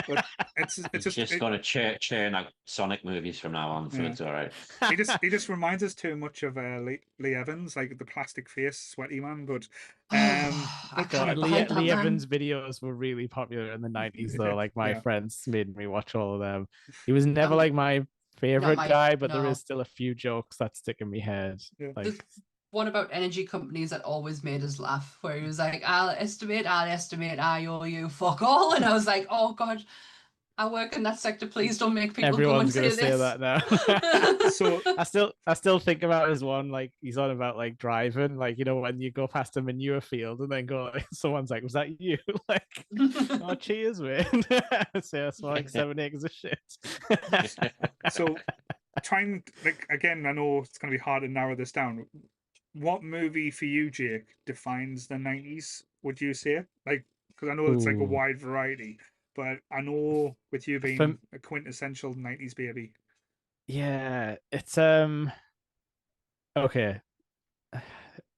But it's just got to churn out Sonic movies from now on, so it's all right. He just reminds us too much of Lee Evans, like the plastic face, sweaty man. But Lee Evans' videos were really popular in the 90s, though. Like my friends made me watch all of them. He was never like my favorite guy, but there is still a few jokes that stick in my head. Yeah. Like one about energy companies that always made us laugh, where he was like, I'll estimate, I owe you, fuck all. And I was like, oh god, I work in that sector, please don't make people everyone's go and say that now. So I still think about his one, like he's on about like driving, like, you know, when you go past a manure field and then go like, someone's like, was that you? Like, oh cheers, man. So I smell like 7 acres of shit. So trying, like, again, I know it's gonna be hard to narrow this down. What movie for you, Jake, defines the 90s, would you say? Like, because I know it's like a wide variety, but I know with you being a quintessential 90s baby. Yeah, it's okay.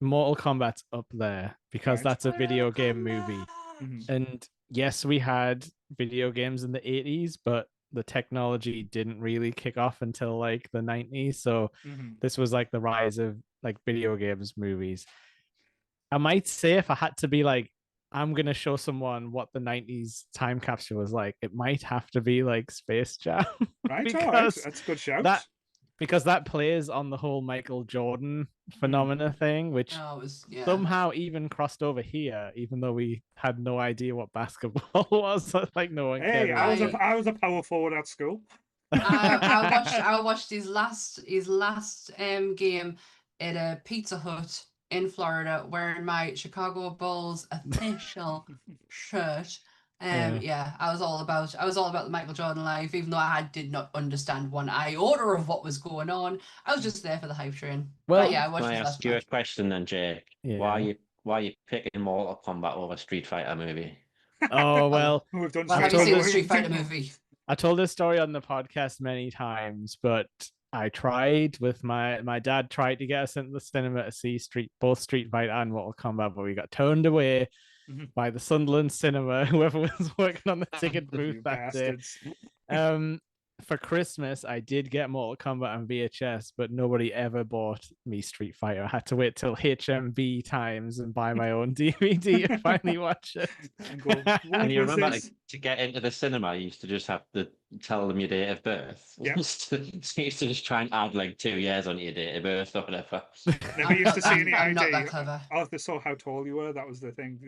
Mortal Kombat's up there because that's a video game movie. And yes, we had video games in the 80s, but the technology didn't really kick off until like the 90s. So this was like the rise of like video games movies. I might say if I had to be like, I'm gonna show someone what the 90s time capsule was like, it might have to be like Space Jam. Right, because that's a good shout. Because that plays on the whole Michael Jordan phenomena thing, which somehow even crossed over here, even though we had no idea what basketball was. Like no one cared. Hey, I was a power forward at school. I watched his last game at a Pizza Hut in Florida, wearing my Chicago Bulls official shirt. I was all about the Michael Jordan life, even though I did not understand one iota of what was going on. I was just there for the hype train. Well, I watched. Can I ask you a question then, Jake? Yeah. Why are you picking Mortal Kombat over Street Fighter movie? Oh well, we've done have you seen the Street Fighter movie? I told this story on the podcast many times, but I tried with my dad tried to get us into the cinema to see both Street Fighter and Mortal Kombat, but we got turned away by the Sunderland Cinema, whoever was working on the ticket booth that day. For Christmas, I did get Mortal Kombat on VHS, but nobody ever bought me Street Fighter. I had to wait till HMV times and buy my own DVD and finally watch it. And you remember to get into the cinema, you used to just have to tell them your date of birth. Yeah. So you used to just try and add like 2 years on your date of birth or whatever. Never used to see any I'm ID. not that clever. Oh, they saw how tall you were. That was the thing.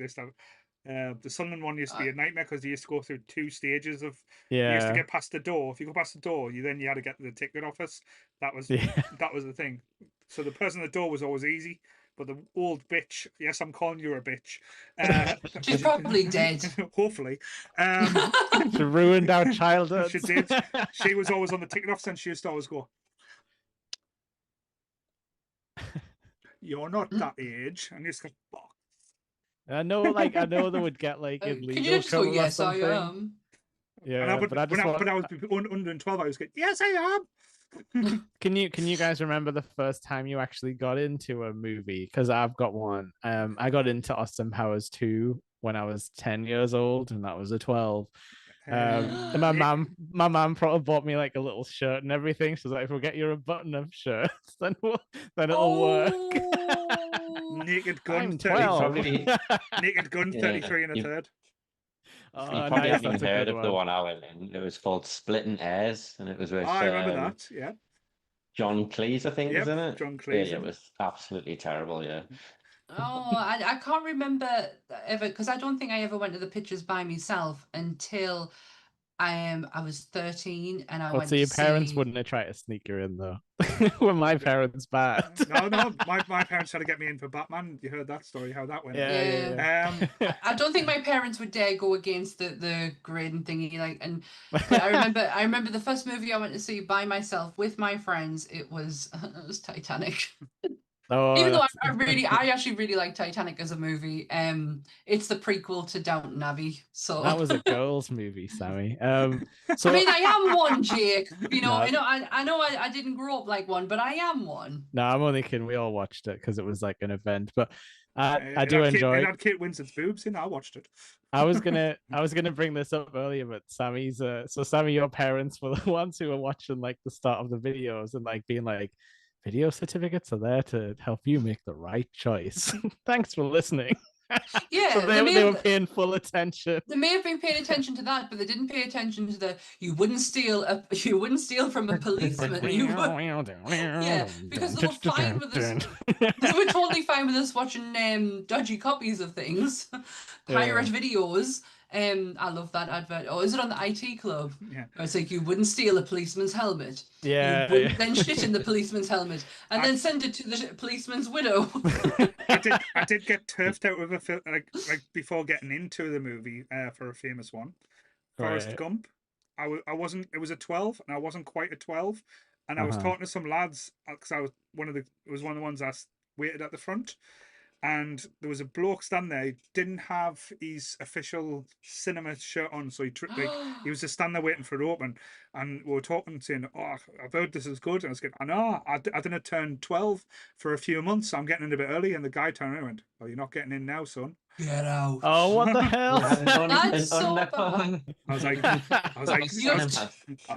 The Sunderland one used to be a nightmare because you used to go through 2 stages of. You used to get past the door. If you go past the door, you had to get to the ticket office. That was the thing. So the person at the door was always easy, but the old bitch, yes, I'm calling you a bitch. She's probably dead. Hopefully. She ruined our childhood. She did. She was always on the ticket off, and she used to always go, "You're not that age," and it's like, "Fuck." I know they would get like in Can you legal just go, trouble or yes, I something. am? Yeah, but I just want. But I was under 12. I was going, "Yes, I am." Can you guys remember the first time you actually got into a movie? Because I've got one. I got into Austin Powers 2 when I was 10 years old, and that was a 12. And my mom probably bought me like a little shirt and everything. She's like, if we'll get you a button-up shirt, then it'll work. Naked Gun I'm 12. 12. Naked Gun 33 and a third. You Oh, probably nice. haven't That's even a heard good of the one. one I went in. It was called Splitting Airs, and it was with I remember that. Yeah. John Cleese, I think, Yep, is in it. John Cleese. Yeah, it was absolutely terrible. Yeah. Oh, I can't remember ever, because I don't think I ever went to the pictures by myself until I was 13 and I Well, went so your to parents see. wouldn't have tried to sneak you in though. Were my parents bad? No, my parents had to get me in for Batman. You heard that story, how that went. Yeah. I don't think my parents would dare go against the grading thingy, but I remember the first movie I went to see by myself with my friends, it was Titanic. Oh, Even though I actually really like Titanic as a movie. It's the prequel to Downton Abbey. So that was a girls' movie, Sammy. So I mean, I am one, Jake. You know, No. I know I didn't grow up like one, but I am one. No, I'm only kidding. We all watched it because it was like an event, but I do enjoy. It had Kate Winslet's boobs in. I watched it. I was gonna bring this up earlier, but Sammy's so Sammy, your parents were the ones who were watching like the start of the videos and like being like, video certificates are there to help you make the right choice. Thanks for listening. Yeah, so they were paying full attention. They may have been paying attention to that, but they didn't pay attention to the you wouldn't steal from a policeman. Yeah, because they were fine with us. They were totally fine with us watching dodgy copies of things, pirate videos. I love that advert. Oh, is it on the IT Club? Yeah. It's like you wouldn't steal a policeman's helmet. Yeah. You wouldn't then shit in the policeman's helmet and then send it to the policeman's widow. I did get turfed out with a film like before getting into the movie for a famous one, Forrest Gump. I wasn't. It was a 12, and I wasn't quite a 12, and I was talking to some lads because I was one of the ones I waited at the front. And there was a bloke standing there. He didn't have his official cinema shirt on, so he was just standing there waiting for it to open. And we were talking, saying, "Oh, I've heard this is good." And I was going, "I know, I didn't turn 12 for a few months, so I'm getting in a bit early." And the guy turned around and went, "Oh, you're not getting in now, son." Get out! Oh, what the hell? That's so bad. I was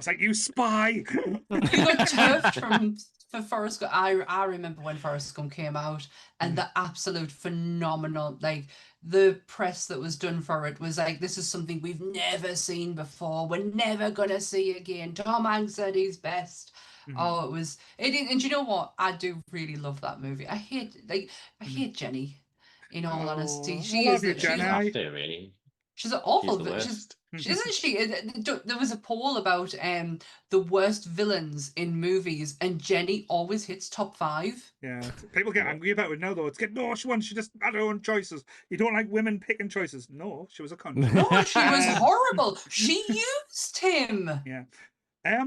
like, "You spy!" You got turfed for Forrest Gump. I remember when Forrest Gump came out, and the absolute phenomenal, like the press that was done for it was like, this is something we've never seen before. We're never gonna see again. Tom Hanks said he's best. Oh, it was it. And you know what? I do really love that movie. I hate Jenny. In all honesty, she's awful. Isn't she? There was a poll about the worst villains in movies, and Jenny always hits top 5. Yeah, people get angry about it now, though. She just had her own choices. You don't like women picking choices. No, she was a cunt. No, she was horrible. She used him. Yeah.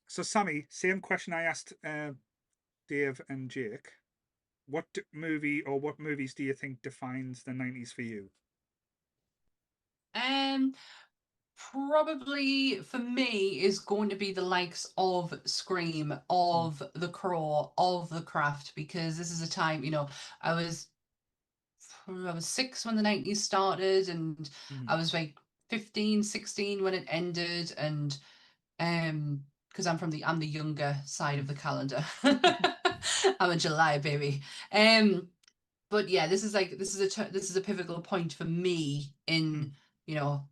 So Sammy, same question I asked Dave and Jake. What movie or what movies do you think defines the 90s for you? Probably for me is going to be the likes of Scream, of The Crow, of The Craft, because this is a time, you know, I was 6 when the 90s started, and I was like 15, 16 when it ended, and because I'm the younger side of the calendar. I'm a July baby. But yeah, this is a pivotal point for me in, you know,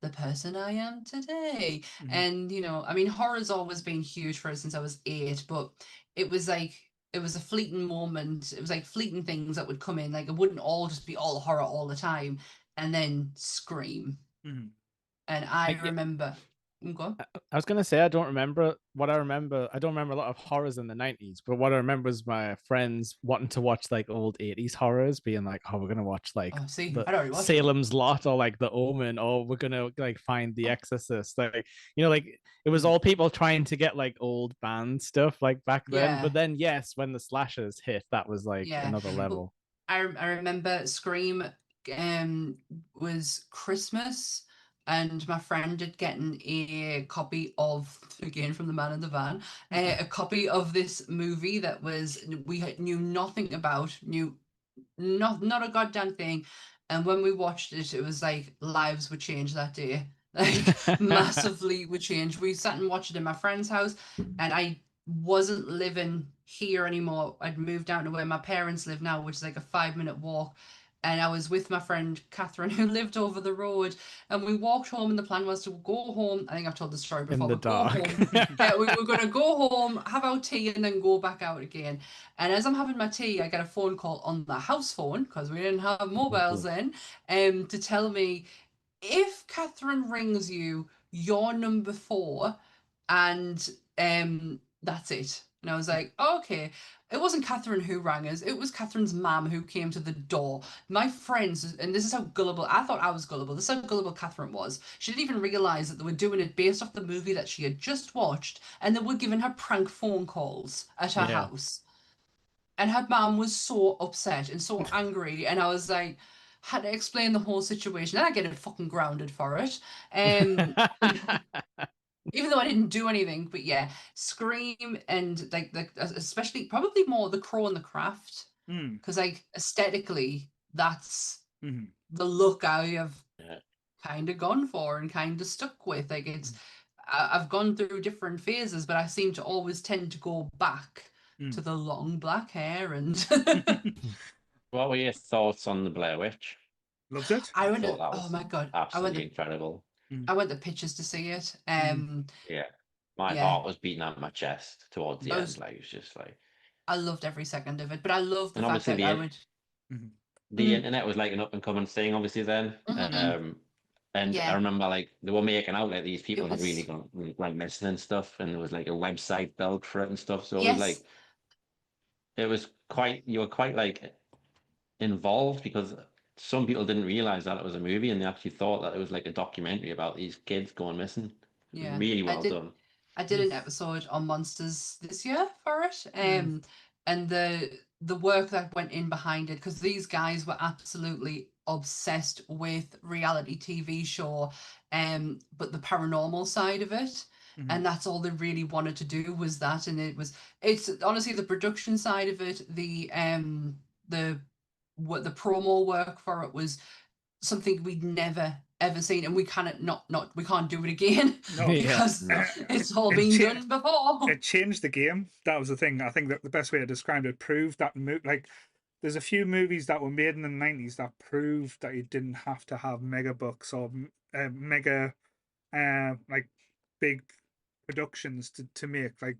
the person I am today. And, you know, I mean, horror's always been huge for us since I was 8, but it was a fleeting moment. It was like fleeting things that would come in. Like, it wouldn't all just be all horror all the time. And then Scream. And I remember Go. I was gonna say I don't remember what I remember. I don't remember a lot of horrors in the 90s, but what I remember is my friends wanting to watch like old 80s horrors, being like, "Oh, we're gonna watch like Oh, see, the I'd already watched it. Salem's Lot or like The Omen, or we're gonna like find The Exorcist." Like, you know, like it was all people trying to get like old band stuff like back then. Yeah. But then, yes, when the slashers hit, that was like Yeah. another level. I remember Scream was Christmas, and my friend had gotten a copy of, again from the man in the van, a copy of this movie that was knew nothing about, knew not a goddamn thing. And when we watched it, it was like lives would change that day. Like massively would change. We sat and watched it in my friend's house, and I wasn't living here anymore. I'd moved down to where my parents live now, which is like a 5-minute walk. And I was with my friend Catherine, who lived over the road, and we walked home. And the plan was to go home. I think I've told the story before. In the But go dark. home. Yeah, we were going to go home, have our tea, and then go back out again. And as I'm having my tea, I get a phone call on the house phone, because we didn't have mobiles then, to tell me, if Catherine rings you, you're number 4, and that's it. And I was like, okay. It wasn't Catherine who rang us. It was Catherine's mum who came to the door. My friends, and this is how gullible, I thought I was gullible. This is how gullible Catherine was. She didn't even realise that they were doing it based off the movie that she had just watched, and they were giving her prank phone calls at her house. And her mum was so upset and so angry, and I was like, had to explain the whole situation, and I get fucking grounded for it. Even though I didn't do anything, but yeah, Scream and like especially probably more The Crow and the Craft, because like aesthetically, that's the look I have kind of gone for and kind of stuck with. Like it's, I've gone through different phases, but I seem to always tend to go back to the long black hair and. What were your thoughts on the Blair Witch? Loved it. I went. thought that Oh was my god! absolutely incredible. I went to pictures to see it. Yeah, my heart was beating out my chest towards the end. Like it was just like. I loved every second of it, but I loved the And fact that obviously I would. the internet was like an up and coming thing, obviously then. And I remember like they were making out like these people had really gone like missing and stuff, and there was like a website built for it and stuff. So it was like it was quite, you were quite like involved, because some people didn't realize that it was a movie, and they actually thought that it was like a documentary about these kids going missing. Yeah, really well done. I did an episode on monsters this year for it, and the work that went in behind it, because these guys were absolutely obsessed with reality TV show, but the paranormal side of it. And that's all they really wanted to do was that, and it's honestly the production side of it, the promo work for it was something we'd never ever seen, and we cannot we can't do it again. No, because it's all been done before. It changed the game. That was the thing. I think that the best way to describe it, proved that like there's a few movies that were made in the 90s that proved that you didn't have to have mega bucks or mega like big productions to make. Like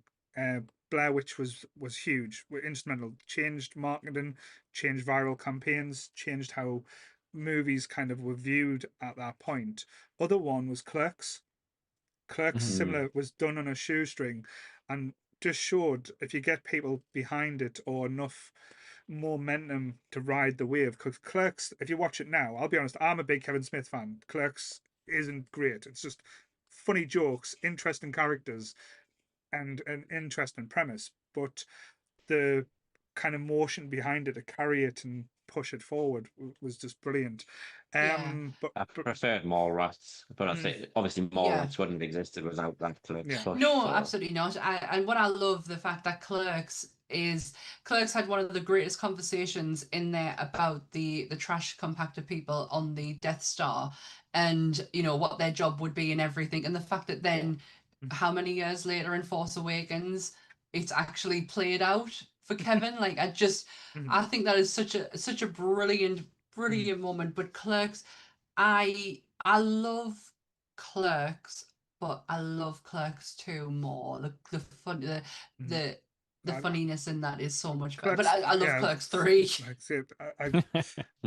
Blair Witch was huge, were instrumental, changed marketing, changed viral campaigns, changed how movies kind of were viewed at that point. Other one was Clerks. Clerks similar, was done on a shoestring, and just showed if you get people behind it or enough momentum to ride the wave. Because Clerks, if you watch it now, I'll be honest, I'm a big Kevin Smith fan. Clerks isn't great. It's just funny jokes, interesting characters, and an interesting premise. But the kind of motion behind it to carry it and push it forward was just brilliant. But I preferred Mallrats, but I think obviously Mallrats wouldn't have existed without that Clerks push. No, so. absolutely not. And what I love the fact that Clerks had one of the greatest conversations in there about the trash compactor people on the Death Star, and you know what their job would be and everything, and the fact that then how many years later in Force Awakens it's actually played out for Kevin. Like I think that is such a brilliant moment. But Clerks, I love Clerks, but I love Clerks 2 more. The fun, the the funniness in that is so much better. Clerks, But I love Clerks 3. Like, see,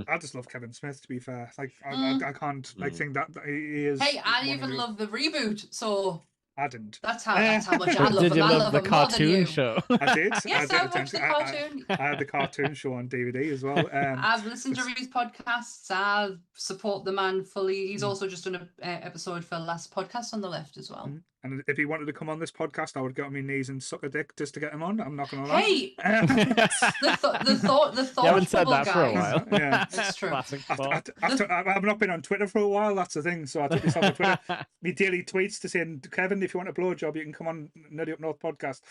I just love Kevin Smith, to be fair. Like, I can't think that he is. Hey, I even love the reboot, so I didn't. that's how much I love Did him. you I love love the him more than cartoon you. show? I did. Yes, I watched the cartoon. I had the cartoon show on DVD as well. I've listened to his podcasts. I support the man fully. He's also just done an episode for Last Podcast on the Left as well. And if he wanted to come on this podcast, I would get on my knees and suck a dick just to get him on. I'm not going to lie. Hey, the thought. You haven't said that guys. for a while. Yeah, it's true. I've not been on Twitter for a while. That's the thing. So I took myself on Twitter. Me daily tweets to say, Kevin, if you want a blowjob, you can come on Nerdy Up North podcast,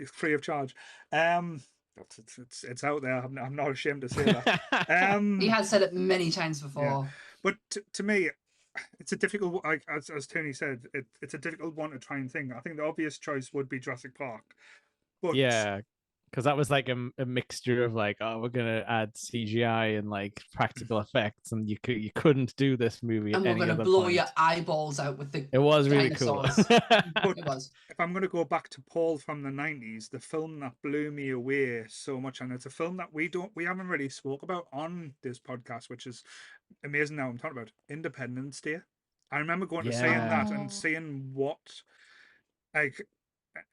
free of charge. It's out there. I'm not ashamed to say that. He has said it many times before. Yeah. But to me, it's a difficult, like as Tony said, it's a difficult one to try and think. I think the obvious choice would be Jurassic Park. But yeah, because that was like a mixture of like, oh, we're gonna add CGI and like practical effects, and you couldn't do this movie. And at we're any gonna other blow point. your eyeballs out with the. It was really dinosaurs. cool. It was. If I'm going to go back to Paul from the 90s, the film that blew me away so much, and it's a film that we haven't really spoke about on this podcast, which is amazing. Now I'm talking about Independence Day. I remember going to seeing that and seeing what, like,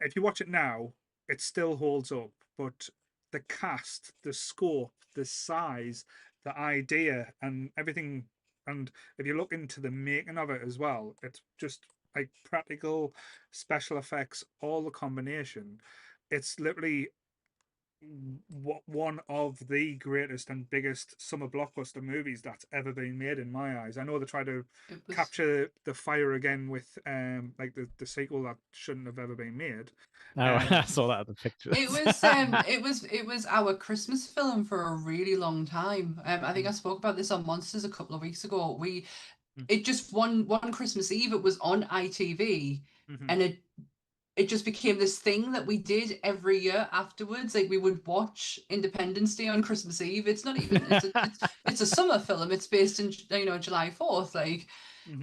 if you watch it now, it still holds up, but the cast, the scope, the size, the idea, and everything, and if you look into the making of it as well, it's just like practical special effects, all the combination. It's literally one of the greatest and biggest summer blockbuster movies that's ever been made in my eyes. I know they try to capture the fire again with like the sequel that shouldn't have ever been made. I saw that in the pictures. It was our Christmas film for a really long time. I think I spoke about this on Monsters a couple of weeks ago. It just one Christmas Eve it was on ITV, and it just became this thing that we did every year afterwards. Like we would watch Independence Day on Christmas Eve. It's not even it's a summer film. It's based in July 4th. Like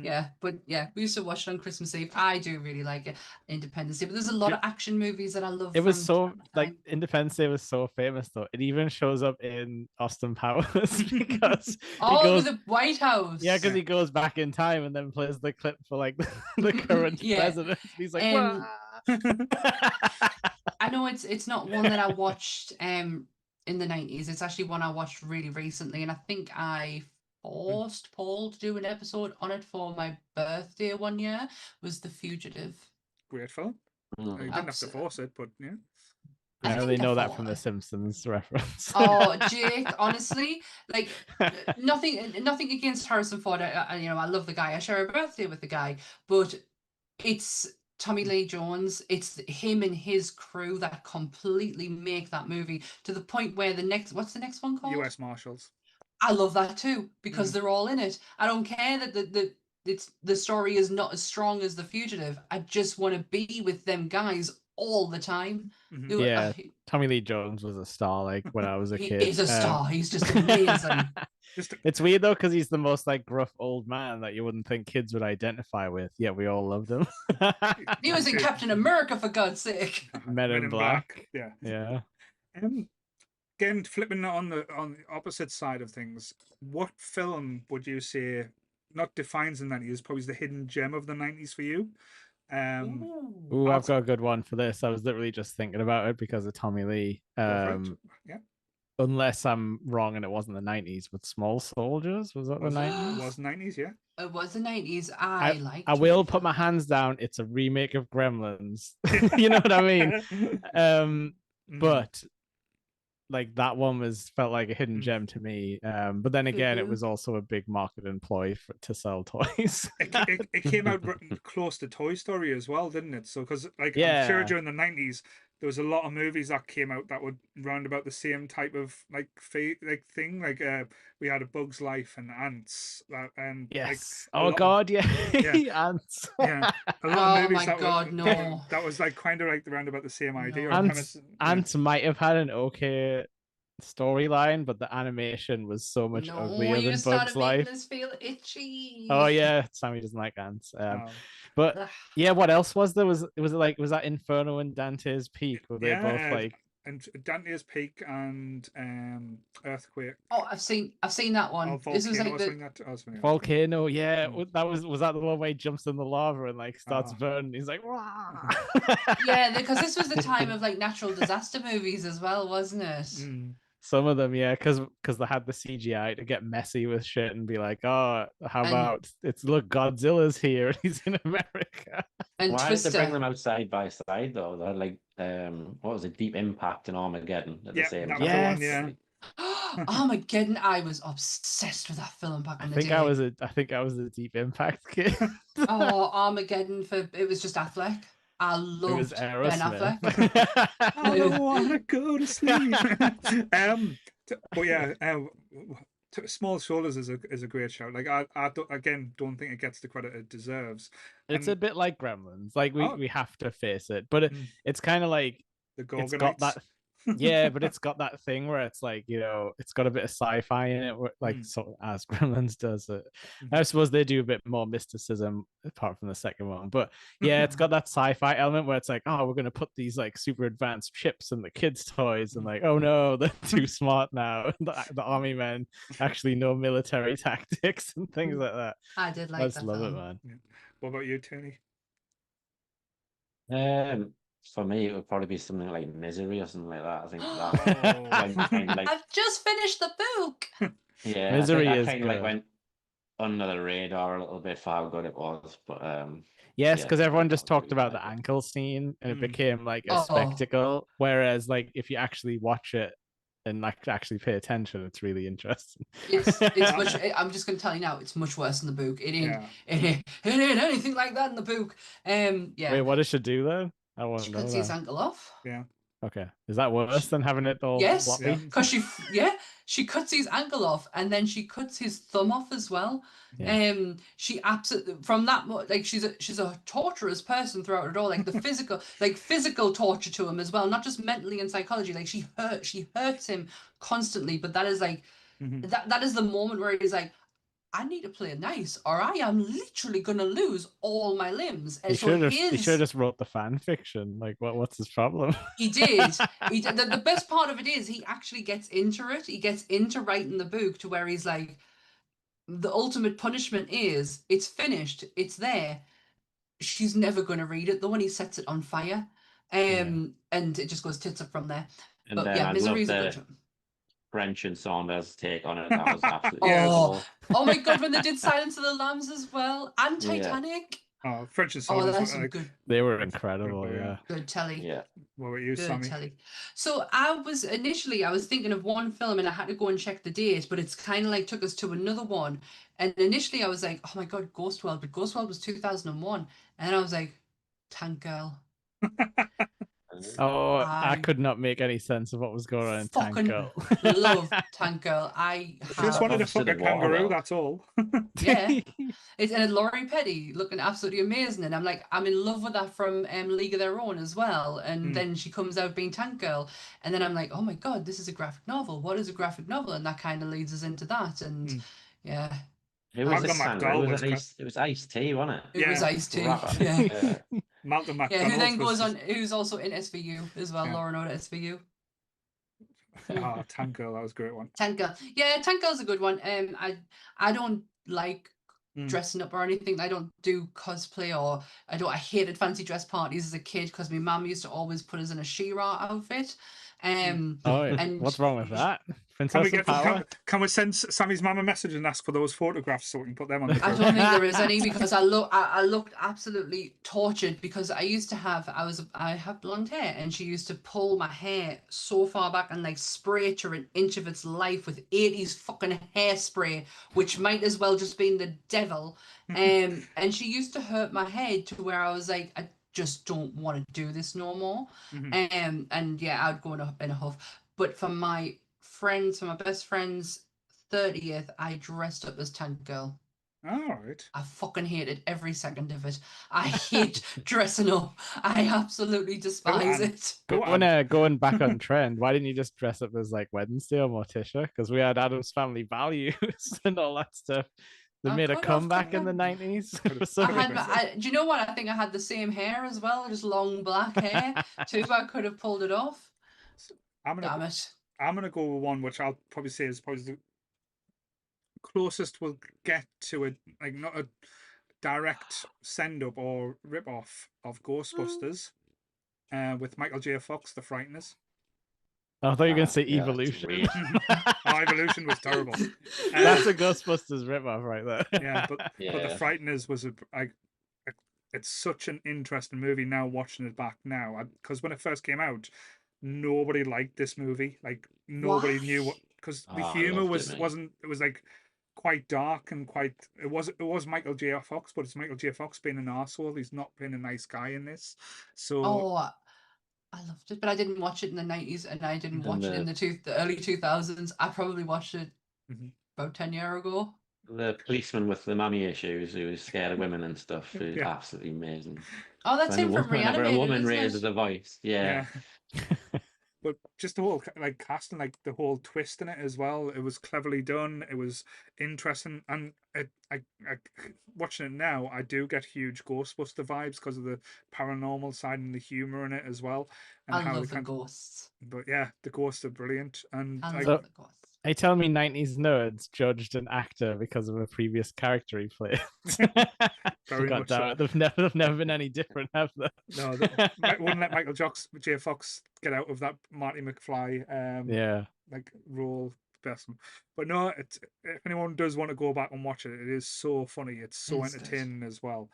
yeah, but yeah, we used to watch it on Christmas Eve. I do really like it, Independence Day. But there's a lot of action movies that I love. It was so like Independence Day was so famous though. It even shows up in Austin Powers because he goes the White House. Yeah, because he goes back in time and then plays the clip for like the current president. He's like, I know it's not one that I watched in the 90s. It's actually one I watched really recently, and I think I forced Paul to do an episode on it for my birthday one year. Was The Fugitive. Great film. You didn't have to force it, but yeah. I only know that from the Simpsons reference. Oh, Jake, honestly, like nothing against Harrison Ford. I love the guy. I share a birthday with the guy, but it's Tommy Lee Jones. It's him and his crew that completely make that movie to the point where what's the next one called? U.S. Marshals. I love that too because they're all in it. I don't care that the story is not as strong as The Fugitive. I just want to be with them guys all the time. Yeah, Tommy Lee Jones was a star like when I was a kid. He's a star. He's just amazing. It's weird though because he's the most like gruff old man that you wouldn't think kids would identify with. Yet we all loved him. He was in Captain America for God's sake. Men in Black. Yeah. Again, flipping on the opposite side of things, what film would you say not defines the 90s, probably the hidden gem of the 90s for you? Ooh, I've got a good one for this. I was literally just thinking about it because of Tommy Lee. Unless I'm wrong and it wasn't the 90s, with Small Soldiers, was that the 90s? It was 90s, yeah. It was the 90s. I will put my hands down. It's a remake of Gremlins. You know what I mean? But like that one felt like a hidden gem to me. But then again, it was also a big marketing ploy to sell toys. it came out close to Toy Story as well, didn't it? So because like I'm sure during the 90s there was a lot of movies that came out that would round about the same type of like thing. Like we had A Bug's Life and Ants. And yes. Like, oh God, yeah. Ants. Yeah. A lot of movies no. That was like kind of like round about the same idea. Ants might have had an okay storyline, but the animation was so much uglier than Bug's Life. Us feel itchy. Oh yeah, Sammy doesn't like ants. But Ugh. yeah, what else was there? Was it like, was that Inferno and Dante's Peak? Were they both like? And Dante's Peak and Earthquake. Oh, I've seen that one. Oh, This was like Volcano, yeah. Was that the one where he jumps in the lava and like starts burning? He's like, "Wah!" Yeah, because this was the time of like natural disaster movies as well, wasn't it? Some of them, yeah, because they had the CGI to get messy with shit and be like, oh, how about look, Godzilla's here and he's in America. And why Twister. did they bring them out side by side though? They're like, what was it, Deep Impact and Armageddon at the same time? Yes. Yeah. Armageddon, I was obsessed with that film back in the day. I think I was a Deep Impact kid. Oh, Armageddon it was just Affleck. I loved Ben Affleck. I don't want to go to sleep. But yeah, Small Shoulders is a great show. Like I don't think it gets the credit it deserves. It's a bit like Gremlins. Like we have to face it, but it's kind of like it's got that. Yeah, but it's got that thing where it's like, you know, it's got a bit of sci-fi in it, like sort of as Gremlins does it. I suppose they do a bit more mysticism apart from the second one, but yeah, it's got that sci-fi element where it's like, oh, we're gonna put these like super advanced chips in the kids' toys, and like, oh no, they're too smart now. The army men actually know military tactics and things like that. I did like that. I just love film. it, man. Yeah. What about you, Tony? For me, it would probably be something like Misery or something like that. I think that kind of like, I've just finished the book. Yeah, Misery I is kind of good. like went under the radar a little bit for how good it was, but yes, yeah, because everyone just talked really about the like it. ankle scene and it became like a spectacle. Whereas, like, if you actually watch it and like actually pay attention, it's really interesting. It's much. I'm just gonna tell you now, it's much worse in the book. It ain't anything like that in the book. Yeah. Wait, what does she do then? I want She to know. cuts his ankle off. Yeah. Okay, is that worse than having it all? Yes, floppy? because she cuts his ankle off and then she cuts his thumb off as well. Yeah. She absolutely from that like she's a torturous person throughout it all, like the physical torture to him as well, not just mentally and psychology. Like she hurts him constantly, but that is like that is the moment where he's like, I need to play nice, or I am literally gonna lose all my limbs. And he should have just wrote the fan fiction. Like, what's his problem? He did. The best part of it is he actually gets into it. He gets into writing the book to where he's like, the ultimate punishment is it's finished. It's there. She's never gonna read it. The one he sets it on fire, and it just goes tits up from there. And but then yeah, I'd Misery's love a the good one. French and Saunders take on it. That was absolutely Oh my god, when they did Silence of the Lambs as well, and Titanic. Oh, French and Saunders. That's some good. They were incredible. Yeah. Good telly. Yeah. What about you, Good Sammy? telly. So I was thinking of one film and I had to go and check the date, but it's kind of like took us to another one. And initially I was like, oh my god, Ghost World, but Ghost World was 2001, and then I was like, Tank Girl. Oh, I could not make any sense of what was going on in Tank Girl. Love Tank Girl. I just wanted to fuck a kangaroo, that's all. Yeah. And Laurie Petty looking absolutely amazing. And I'm like, I'm in love with that from League of Their Own as well. And then she comes out being Tank Girl. And then I'm like, oh my God, this is a graphic novel. What is a graphic novel? And that kind of leads us into that. And yeah. Who was it? It was Ice-T, wasn't it? It was Ice-T. Yeah. Malcolm McDonald. Yeah, who then goes on, who's also in SVU as well, Lauren Oda SVU. Oh, Tank Girl, that was a great one. Tank Girl. Yeah, Tank Girl's a good one. I don't like dressing up or anything. I don't do cosplay, or I hated fancy dress parties as a kid because my mum used to always put us in a She-Ra outfit. And what's wrong with that? Can we send Sammy's mum a message and ask for those photographs so we can put them on the I don't think there is any, because I looked absolutely tortured, because I have blonde hair, and she used to pull my hair so far back and like spray it to an inch of its life with 80s fucking hairspray, which might as well just been the devil. And she used to hurt my head to where I was like, I just don't want to do this no more. And yeah, I'd go in a huff. But for my best friend's 30th, I dressed up as Tank Girl. All right. I fucking hated every second of it. I hate dressing up. I absolutely despise it. Going back on trend, why didn't you just dress up as like Wednesday or Morticia? Because we had Adam's Family Values and all that stuff. They I made a could have, comeback could in the have. 90s. Could have- for some could have reason. been. Do you know what? I think I had the same hair as well, just long black hair too. I could have pulled it off. I'm Damn gonna it. I'm gonna go with one which I'll probably say is probably the closest we'll get to it, like not a direct send up or rip off of Ghostbusters, with Michael J. Fox, The Frighteners. I thought you were going to Ah, say yeah, that's Evolution. weird. Oh, Evolution was terrible. That's a Ghostbusters ripoff right there. Yeah, but The Yeah. Frighteners was it's such an interesting movie now watching it back now, because when it first came out, nobody liked this movie. Like nobody knew what, because the Oh, I humor loved it, mate. wasn't, it was like quite dark and quite, it was Michael J. Fox, but it's Michael J. Fox being an arsehole. He's not being a nice guy in this. So Oh, I loved it, but I didn't watch it in the 90s, and I didn't And watch it in the the early 2000s. I probably watched it Mhm. about 10 years ago. the policeman with the mummy issues who was scared of women and stuff is Yeah. absolutely amazing. Oh, that's him from Whenever a Reanimated, woman isn't raises it? a voice, yeah. But just the whole like casting, like the whole twist in it as well, it was cleverly done. It was interesting, and I watching it now, I do get huge Ghostbuster vibes because of the paranormal side and the humor in it as well, and I how love they the ghosts. But yeah, the ghosts are brilliant, and I like love So- the ghosts. Are you telling me 90s nerds judged an actor because of a previous character he played? Very God much damn so. it. They've never been any different, have they? No, wouldn't let Michael J. Fox get out of that Marty McFly Yeah. like role person. But no, it's, if anyone does want to go back and watch it, it is so funny. It's so It's good. entertaining as well.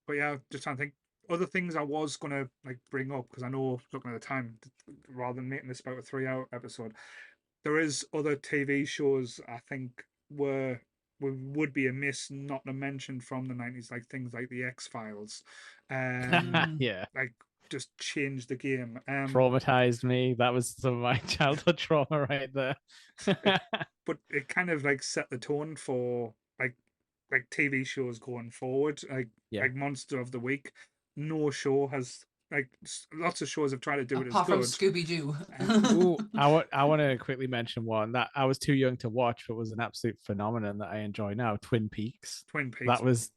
But yeah, just trying to think other things I was gonna like bring up, because I know looking at the time, rather than making this about a 3 hour episode, there is other TV shows I think would be amiss not to mention from the 90s, like things like the X-Files, Yeah. like just changed the game. Traumatized me. That was some of my childhood trauma right there. But it kind of like set the tone for like TV shows going forward, Yeah. like Monster of the Week. No show has, like, lots of shows have tried to do it as Apart from good. Scooby Doo. Ooh, I want to quickly mention one that I was too young to watch, but was an absolute phenomenon that I enjoy now. Twin Peaks. Twin Peaks.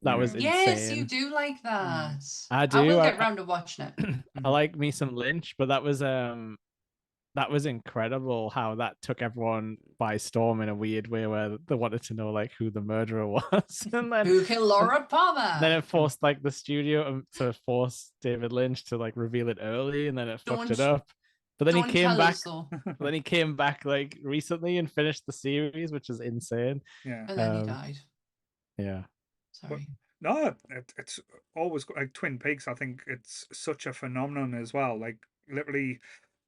That was insane. Yes, you do like that. I do. I will get round to watching it. I like me some Lynch, but that was incredible how that took everyone by storm in a weird way, where they wanted to know like who the murderer was, and then Who killed Laura Palmer? then it forced like the studio to force David Lynch to like reveal it early, and then it fucked it Don't- up. But then he Don't came tell back. us, though. Then he came back like recently and finished the series, which is insane. Yeah. And then he Um, died. Yeah. Sorry. No, it's always like Twin Peaks. I think it's such a phenomenon as well. Like literally,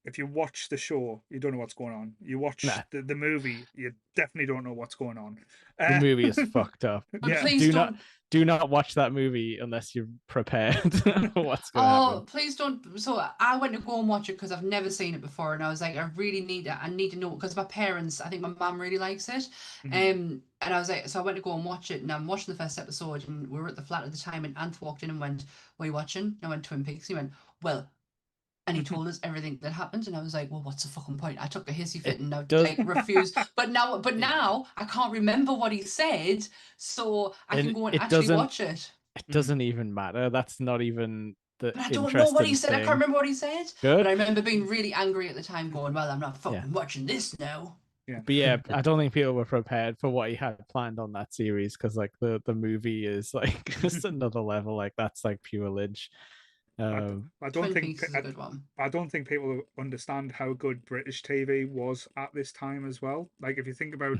if you watch the show, you don't know what's going on. You watch Nah. the movie, you definitely don't know what's going on. The movie is fucked up. But yeah. please don't. Do not watch that movie unless you're prepared for what's going to Oh, happen. please don't. So I went to go and watch it because I've never seen it before, and I was like, I really need it. I need to know, because my parents, I think my mum really likes it. And I was like, so I went to go and watch it, and I'm watching the first episode, and we were at the flat at the time, and Ant walked in and went, "What are you watching?" And I went, "Twin Peaks." He went, "Well," and he told us everything that happened, and I was like, "Well, what's the fucking point?" I took the hissy fit and I does- like refused. But now I can't remember what he said, so I And can go and it actually doesn't- watch it. It doesn't even matter. That's not even the But I don't know what he interesting said. I thing. can't remember what he said. Good. But I remember being really angry at the time, going, "Well, I'm not fucking watching this now." But yeah, I don't think people were prepared for what he had planned on that series, because like the movie is like just another level. Like that's like pure Lynch. I don't Twin think Peaks is a good one. I don't think people understand how good British TV was at this time as well. Like if you think about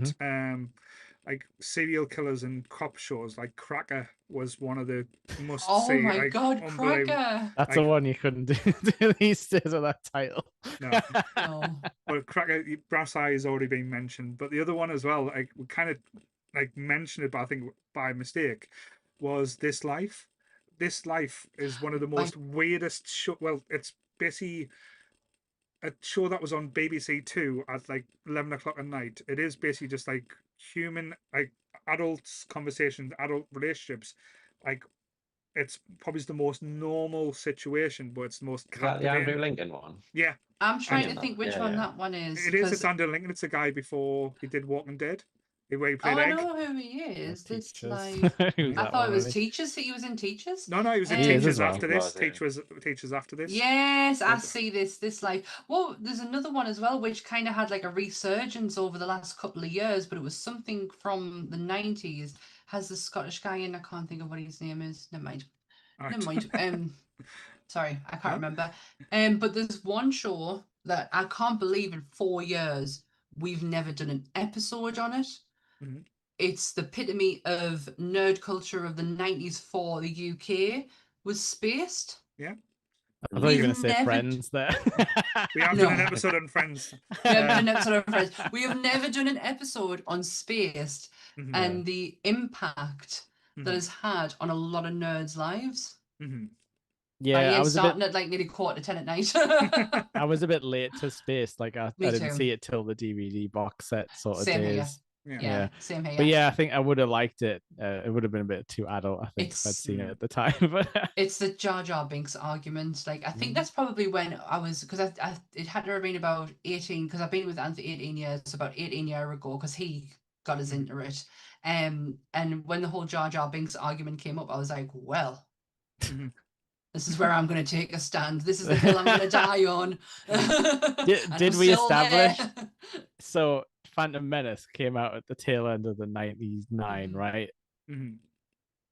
like serial killers and cop shows, like Cracker was one of the must Oh see. my like, god, unbelievable. Cracker! That's Like- the one you couldn't do these days with that title. No. No. But Cracker, Brass Eye has already been mentioned. But the other one as well, like we kind of like mentioned it, but I think by mistake, was This Life. This Life is one of the most weirdest show. Well, it's basically a show that was on BBC Two at like 11 o'clock at night. It is basically just like human, like adults conversations, adult relationships. Like it's probably the most normal situation, but it's the most Is that the Andrew captivating. Lincoln one? Yeah, I'm trying to know think that. which Yeah, one yeah. that one is. it is. 'cause It's Andrew Lincoln. It's a guy before he did Walking Dead. Where he Oh, played I Egg. know who he Or is. This Teachers. like Who's I that thought it one, was really? Teachers. He was in Teachers. No, he was in He is Teachers as well. after He this. was, yeah. Teachers after this. Yes, I But- see this like. Well, there's another one as well, which kind of had like a resurgence over the last couple of years, but it was something from the 90s. Has the Scottish guy in? I can't think of what his name is. Never mind. Right. Never mind. Sorry, I can't No? remember. But there's one show that I can't believe in 4 years we've never done an episode on it. Mhm. It's the epitome of nerd culture of the 90s for the UK was Spaced. Yeah. I thought you were going We've to say never Friends there. We have No. done an episode on Friends. We have done an episode of Friends. We have never done an episode on Spaced Mhm. and the impact that Mhm. has had on a lot of nerds' lives. Mhm. Yeah, I was a bit. starting at like nearly 10:15 at night. I was a bit late to Space. Like I Me didn't too. see it till the DVD box set sort of Same here. days. Yeah. Yeah, same here. But yeah, I think I would have liked it. It would have been a bit too adult, I think, if I'd It's- seen it at the time. But It's the Jar Jar Binks argument. Like, I think Mhm. that's probably when I was, because it had to have been about 18, because I've been with Anthony 18 years, so about 18 years ago, because he got us Mhm. into it. And when the whole Jar Jar Binks argument came up, I was like, well, Mhm. this is where I'm going to take a stand. This is the hill I'm going to die on. And Did I'm we still there. establish? So Phantom Menace came out at the tail end of the 99, Mhm. right? Mhm.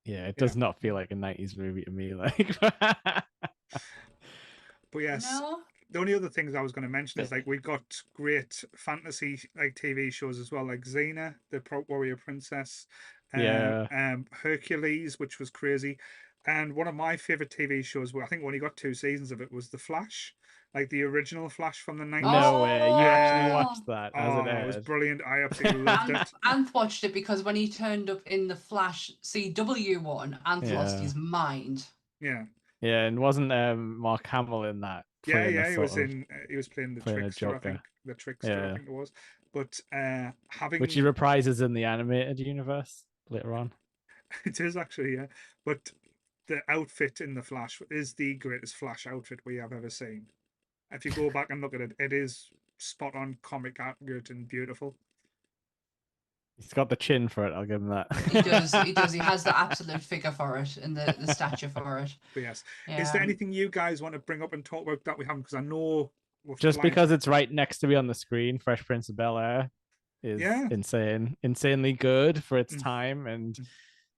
Yeah, it does not feel like a 90s movie to me. Like, But yes, No? the only other things I was going to mention is like we got great fantasy like TV shows as well, like Xena, the Warrior Princess, Yeah. Hercules, which was crazy, and one of my favorite TV shows. Well, I think we only got 2 seasons of it. Was The Flash, like the original Flash from the 90s. no way. You actually Oh. watched that as Oh, it it was aired. brilliant. I absolutely loved it. Anth watched it because when he turned up in the Flash CW one, Anth lost Yeah. his mind. Yeah, Yeah, and wasn't Mark Hamill in that? yeah, playing a yeah. He sort was of- in. He was playing the playing a trickster. I think Joker. the trickster. I Yeah. think it was. But having which he reprises in the animated universe later on. it is actually, yeah. But the outfit in the Flash is the greatest Flash outfit we have ever seen. If you go back and look at it, it is spot on, comic accurate, and beautiful. He's got the chin for it. I'll give him that. He does. He does. He has the absolute figure for it and the stature for it. But yes, Yeah. is there anything you guys want to bring up and talk about that we haven't? Because I know we've Just blind- because it's right next to me on the screen, Fresh Prince of Bel-Air is Yeah. insanely good for its Mm. time, and Mm.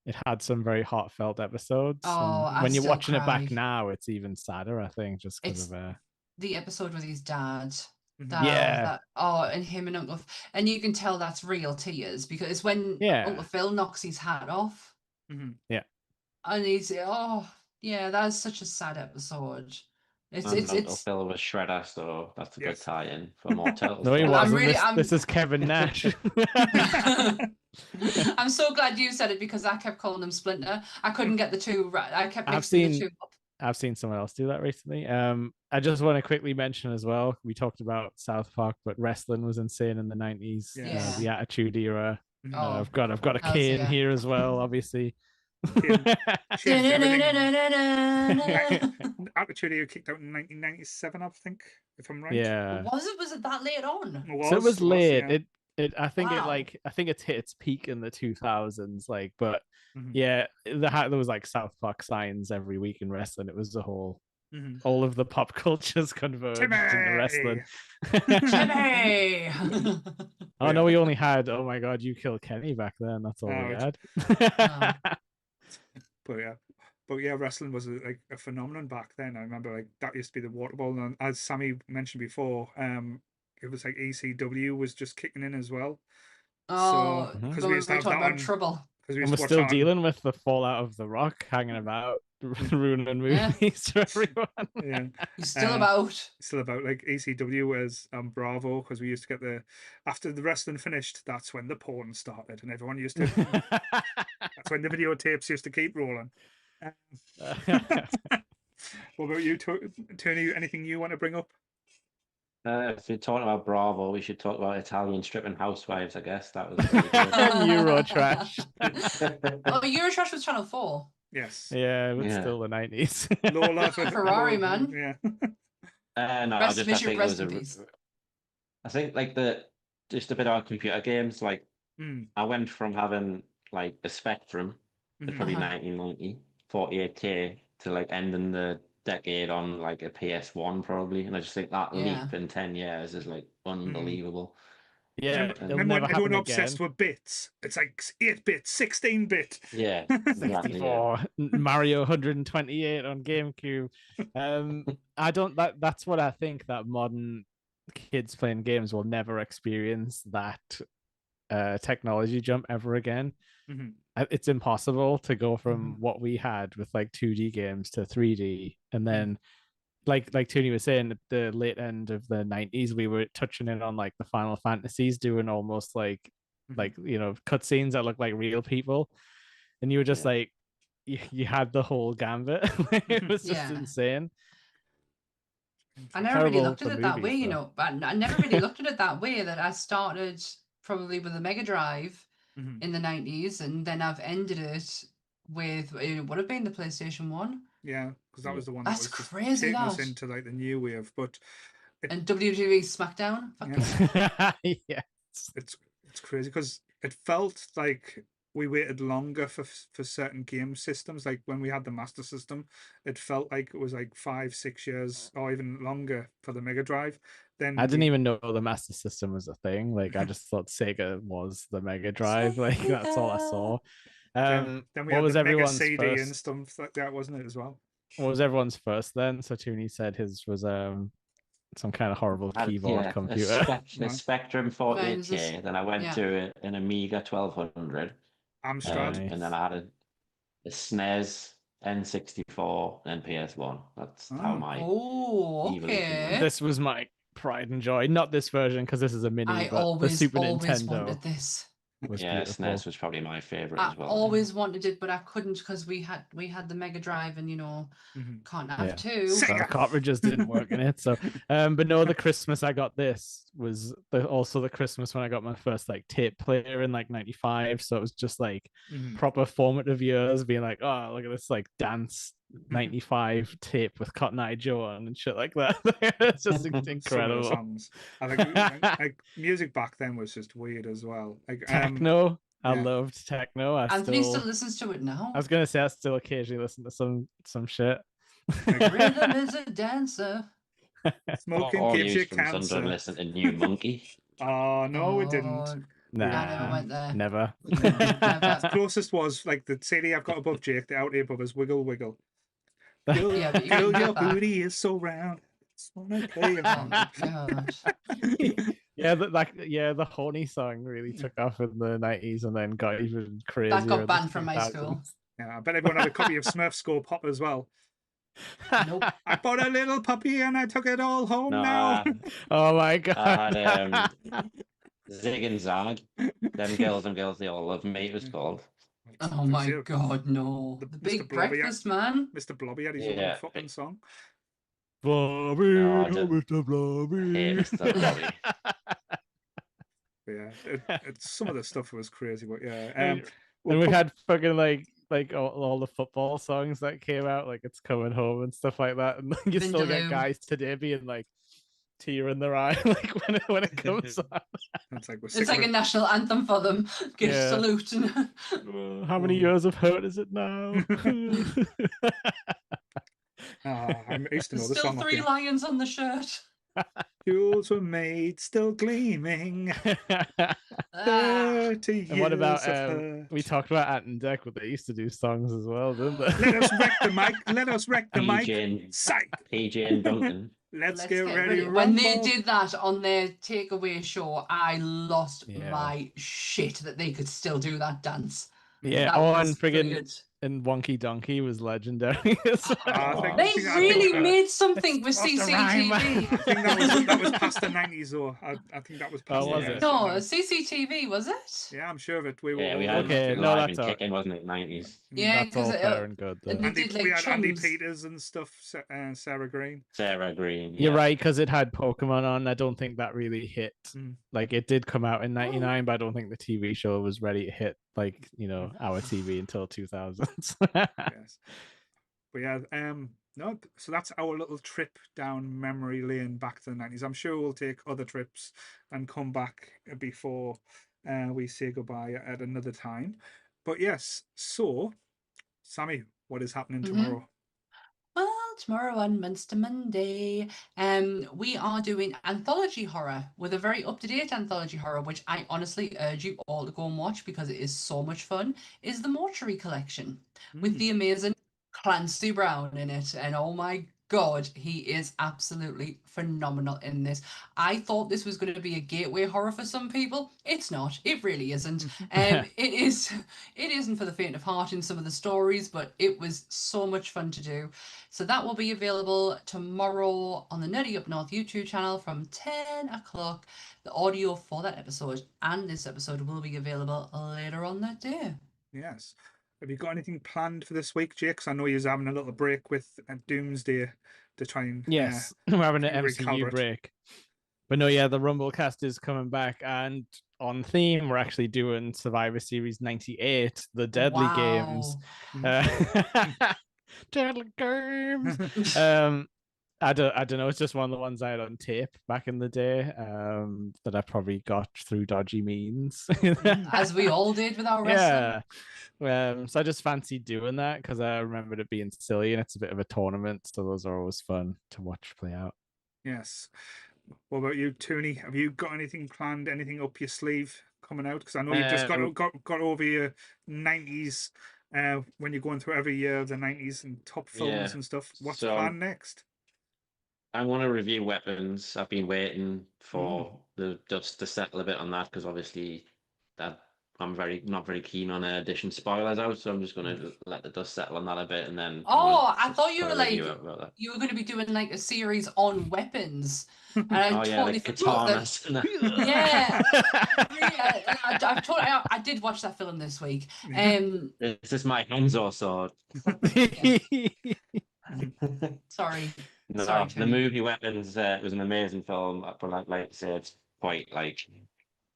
it had some very heartfelt episodes. Oh, and I when you're still watching it back cry. now, it's even sadder, I think, just because It's- of The episode with his dad. Mhm. Yeah. And him and Uncle, and you can tell that's real tears because it's when Yeah. Uncle Phil knocks his hat off, Mhm. and he's yeah, that's such a sad episode. And Uncle It's. Phil was Shredder, so that's a good Yes. tie-in for more Turtles. No, he I'm wasn't. really- This is Kevin Nash. I'm so glad you said it because I kept calling him Splinter. I couldn't get the two right. I kept I've mixing the seen- two up. I've seen someone else do that recently. I just want to quickly mention as well. We talked about South Park, but wrestling was insane in the 90s. Yeah. The Attitude Era. Mhm. Oh, I've got a hells cane yeah. here as well, obviously. Cane. Changed everything. Was Attitude Era kicked out in 1997, I think, if I'm right. Yeah. it that late on? So it was late. yeah. I think Wow. I think it's hit its peak in the 2000s. Like, but Mhm. yeah, there was like South Park signs every week in wrestling. It was the whole, Mhm. all of the pop cultures converged into wrestling. Jimmy! Oh no, we only had, oh my god, you killed Kenny back then. That's all Oh, we it's- had. But yeah, wrestling was like a phenomenon back then. I remember like that used to be the water ball, and as Sammy mentioned before, it was like ECW was just kicking in as well. Oh, So, Mhm. because we we were used to have talking that about on, trouble. because we And used we're to watch still that on- dealing with the fallout of The Rock hanging about, ruining Yeah. movies for everyone. yeah, He's still Uh, about. still about like ECW as Bravo, because we used to get after the wrestling finished, that's when the porn started, and everyone used to that's when the videotapes used to keep rolling. What about you, Tony? Anything you want to bring up? If you're talking about Bravo, we should talk about Italian stripping housewives, I guess. That was pretty good. Eurotrash. Oh, Eurotrash was Channel 4. Yes, Yeah, but Yeah. still the 90s. Lola for Ferrari, Lola, man. Yeah. No, Rest I in think it peace. was just a bit of computer games, like I went from having like a Spectrum, it's probably Uh-huh. 1990, 48K, to like ending the decade on like a PS1 probably. And I just think that Yeah. leap in 10 years is like unbelievable. Yeah, it'll Remember when never everyone happen obsessed again. with bits? It's like 8-bit, 16-bit. Yeah, exactly. Yeah. 64, Mario 128 on GameCube. I don't. That's what I think, that modern kids playing games will never experience that technology jump ever again. It's impossible to go from what we had with like 2D games to 3D, and then like Tony was saying, at the late end of the 90s, we were touching in on like the Final Fantasies, doing almost like cutscenes that look like real people, and you were just like, you had the whole gambit. It was just insane. I never really looked at it that way, but I never really looked at it that way, that I started probably with a Mega Drive in the 90s, and then I've ended it with, it would have been the PlayStation 1. Yeah, because that was the one That's that was crazy, taking us into like the new wave. But and WWE SmackDown. Yeah. It's crazy because it felt like we waited longer for certain game systems. Like when we had the Master System, it felt like it was like 5-6 years or even longer for the Mega Drive. Then I didn't even know the Master System was a thing. Like I just thought Sega was the Mega Drive. Like that's all I saw. Then we what had was the Mega everyone's CD first? and stuff like that, wasn't it as well? What was everyone's first then? So Tooney said his was some kind of horrible keyboard computer. A Spectrum 48K. Then I went to an Amiga 1200. Amstrad. And then I had a SNES, N64, and PS1. That's how my evolution went. This was my pride and joy. Not this version, because this is a mini, but the Super Nintendo. Wanted this. Yeah, SNES was probably my favorite as well. I always wanted it, but I couldn't because we had the Mega Drive, and can't have two. The cartridges didn't work in it. So, but no, the Christmas I got this was also the Christmas when I got my first like tape player in like '95. So it was just like proper formative years, being like, oh, look at this like dance '95 tape with Cotton Eye Joe on and shit like that. It's just incredible. Songs. I think like music back then was just weird as well. Like techno. I loved techno. Anthony still listens to it now. I was gonna say I still occasionally listen to some shit. Rhythm is a dancer. Smoking gives you cancer. Sunderland listen to New Monkey. Oh no, we didn't. Nah, I never went there. Never. The closest was like the CD I've got above Jake. The out here above is Wiggle Wiggle. Girl, your booty is so round. Just wanna play it. The horny song really took off in the 90s and then got even crazier. That got banned from my school. Yeah, I bet everyone had a copy of Smurf Score Pop as well. Nope. I bought a little puppy and I took it all home now. Oh my god. I had Zig and Zag. Them girls and girls, they all love me, it was called. Oh my god, no. The Big Breakfast Man. Mr. Blobby had his own fucking song. Blobby, Mr. Blobby. Hey, Mr. Blobby. Yeah, it's some of the stuff was crazy, but yeah. And we had fucking like all the football songs that came out, like It's Coming Home and stuff like that, and you still get guys today being like tear in their eye like when it comes on. It's like a national anthem for them. Give salute. How many years of hurt is it now? I used to know the still song. 3 lions on the shirt. Jewels were made, still gleaming. 30 years. And what about we talked about Ant and Dec, but they used to do songs as well, didn't they? Let us wreck the mic. Let us wreck the mic. PJ and Duncan. Let's get ready. When they did that on their takeaway show, I lost my shit that they could still do that dance. Yeah, and friggin' and Wonky Donkey was legendary. They really made something with CCTV. I think that was past the 90s, though. I think that was past the 90s. No, CCTV, was it? Yeah, I'm sure of it. We had live and kicking, wasn't it, 90s? Yeah, that's all fair and good. We had Andy Peters and stuff, and Sarah Green. You're right, because it had Pokemon on. I don't think that really hit. Like, it did come out in 99, but I don't think the TV show was ready to hit, like, our TV until 2000. Yes. But yeah, no, so that's our little trip down memory lane back to the 90s. I'm sure we'll take other trips and come back before we say goodbye at another time. But yes, so Sammy, what is happening tomorrow? Well, tomorrow on Monster Monday, we are doing anthology horror with a very up-to-date anthology horror, which I honestly urge you all to go and watch because it is so much fun, is The Mortuary Collection with the amazing Clancy Brown in it. And oh my God, he is absolutely phenomenal in this. I thought this was going to be a gateway horror for some people. It's not. It really isn't. It isn't for the faint of heart in some of the stories, but it was so much fun to do. So that will be available tomorrow on the Nerdy Up North YouTube channel from 10 o'clock. The audio for that episode and this episode will be available later on that day. Yes. Have you got anything planned for this week, Jake? 'Cause I know you're having a little break with Doomsday to try and yes, we're having an MCU recalibrate. break. But no, yeah, the Rumblecast is coming back, and on theme, we're actually doing Survivor Series 98, the Deadly Games. Deadly Games. I don't know. It's just one of the ones I had on tape back in the day that I probably got through dodgy means. As we all did with our wrestling. Yeah. So I just fancied doing that because I remembered it being silly and it's a bit of a tournament. So those are always fun to watch play out. Yes. What about you, Tony? Have you got anything planned? Anything up your sleeve coming out? Because I know you've just got over your 90s when you're going through every year of the 90s and top films and stuff. What's planned next? I want to review Weapons. I've been waiting for the dust to settle a bit on that because obviously that I'm not very keen on addition spoilers out, so I'm just going to let the dust settle on that a bit and then. I thought you were going to be doing like a series on weapons. And I totally forgot that. Yeah, I did watch that film this week. Is this my Hanzo sword? Sorry. No, Sorry, the movie Weapons was an amazing film, but like I said, it's quite like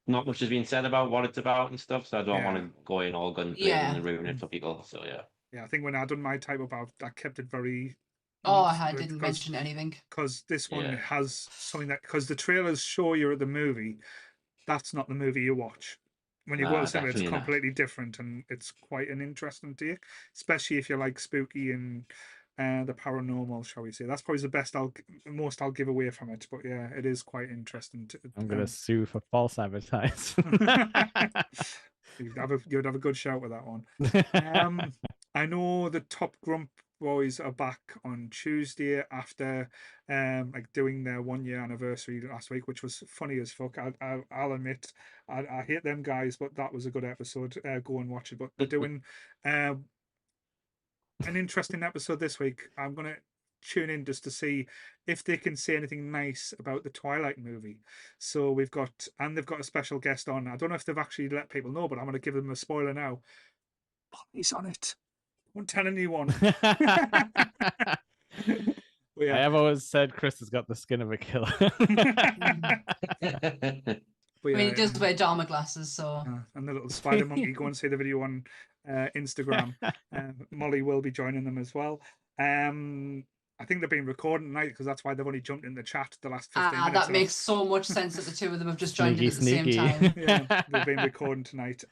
not much has been said about what it's about and stuff, so I don't want to go in all guns blazing and ruin it for people. So yeah, I think when I done my type about, I kept it very. I didn't mention anything because this one has something that because the trailers show you at the movie, that's not the movie you watch. When you go to cinema, it's completely different, and it's quite an interesting take, especially if you like spooky and the paranormal, shall we say. That's probably the most I'll give away from it, but yeah, it is quite interesting. I'm gonna sue for false advertising. You'd have a good shout with that one. I know the Top Grump Boys are back on Tuesday after like doing their 1 year anniversary last week, which was funny as fuck. I'll admit I hate them guys, but that was a good episode. Go and watch it. But they're doing an interesting episode this week. I'm gonna tune in just to see if they can say anything nice about the Twilight movie. So they've got a special guest on. I don't know if they've actually let people know, but I'm gonna give them a spoiler now. He's on it. Won't tell anyone. I have always said Chris has got the skin of a killer. He does wear Dharma glasses, so. And the little spider monkey. Go and see the video on Instagram. Molly will be joining them as well. I think they've been recording tonight because that's why they've only jumped in the chat the last 15 minutes. That makes so much sense that the two of them have just joined in at the same time. Yeah, they've been recording tonight.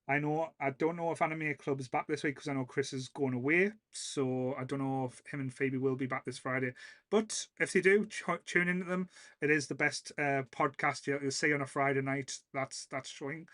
I don't know if Anime Club is back this week because I know Chris is going away. So I don't know if him and Phoebe will be back this Friday. But if they do, tune into them. It is the best podcast you'll see on a Friday night. That's showing.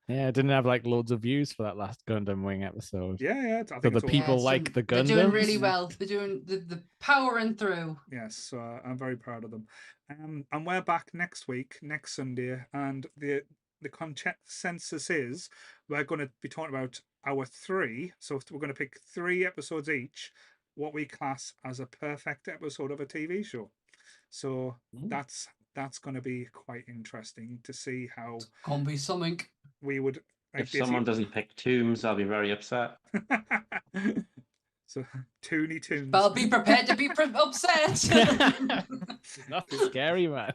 Yeah, it didn't have like loads of views for that last Gundam Wing episode. Yeah. I think so the people like the Gundams. They're doing really well. They're doing the powering through. Yes, so I'm very proud of them. And we're back next week, next Sunday, and the consensus is we're going to be talking about our 3. So we're going to pick 3 episodes each, what we class as a perfect episode of a TV show. So that's going to be quite interesting to see how. It's gonna be something. We would. If someone doesn't pick Tombs, I'll be very upset. So Toony Toons. I'll be prepared to be upset. Nothing scary, man.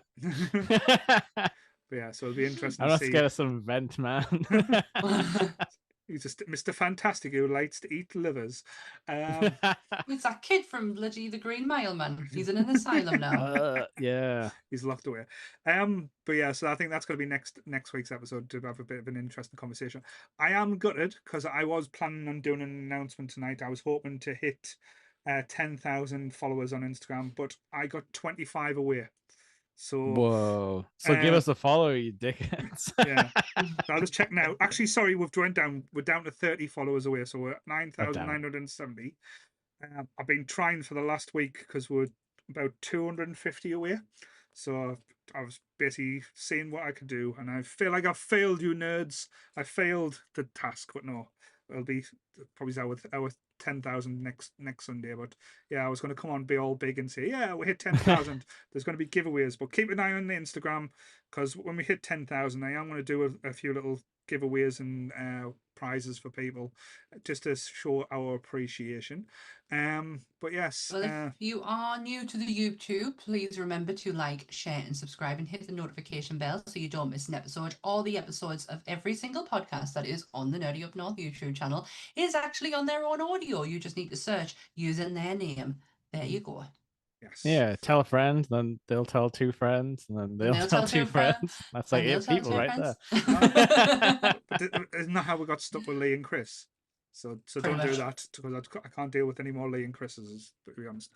But yeah, so it'll be interesting. I'm not scared of some vent, man. He's just Mr. Fantastic who likes to eat livers. It's that kid from bloody The Green Mile, man. He's in an asylum now. Yeah. He's locked away. But yeah, so I think that's going to be next week's episode to have a bit of an interesting conversation. I am gutted because I was planning on doing an announcement tonight. I was hoping to hit 10,000 followers on Instagram, but I got 25 away. So whoa. So give us a follow, you dickheads. Yeah. So I'll just check now. Actually, sorry, we're down to 30 followers away, so we're at 9,970. I've been trying for the last week because we're about 250 away. So I was basically seeing what I could do, and I feel like I've failed you nerds. I failed the task, but no, it'll be probably our 10,000 next Sunday. But yeah, I was going to come on, be all big and say, yeah, we hit 10,000. There's going to be giveaways, but keep an eye on the Instagram because when we hit 10,000, I am going to do a few little giveaways and prizes for people just to show our appreciation. But yes, well, if you are new to the YouTube, please remember to like, share and subscribe and hit the notification bell so you don't miss an episode. All the episodes of every single podcast that is on the Nerdy Up North YouTube channel is actually on their own audio. You just need to search using their name. There you go. Yes. Yeah, tell a friend, then they'll tell two friends, and then they'll tell two friends. That's like 8 people right there. But isn't that how we got stuck with Lee and Chris? So don't do that because I can't deal with any more Lee and Chris's, to be honest.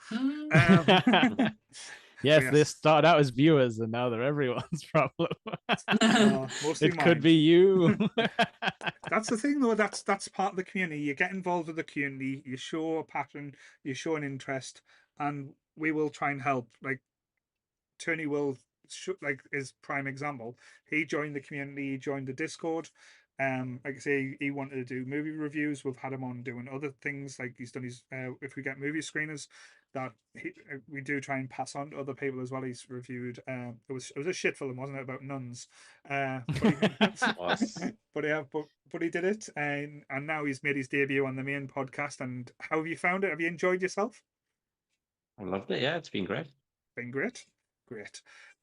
Yes, they started out as viewers and now they're everyone's problem. Mostly it mine. could be you. That's the thing, though. That's part of the community. You get involved with the community. You show a passion. You show an interest, and we will try and help. Like Tony will, his prime example. He joined the community. He joined the Discord. Like I say, he wanted to do movie reviews. We've had him on doing other things, like he's done his. If we get movie screeners, that we do try and pass on to other people as well. He's reviewed. It was a shit film, wasn't it, about nuns? But he did it, and now he's made his debut on the main podcast. And how have you found it? Have you enjoyed yourself? I loved it. Yeah, it's been great. Been great.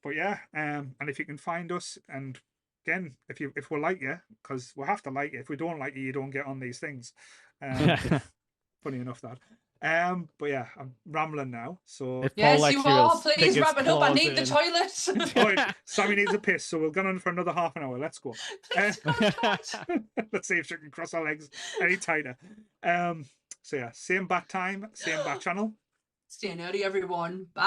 But yeah, and if you can find us, and again, if we like you, because we'll have to like you. If we don't like you, you don't get on these things. Funny enough that. But yeah, I'm rambling now. So yes, you are. Please wrap it up. I need the toilet. Right, Sammy needs a piss, so we'll go on for another half an hour. Let's go. Let's see if she can cross our legs any tighter. So yeah, same bat time, same bat channel. Stay nerdy, everyone. Bye.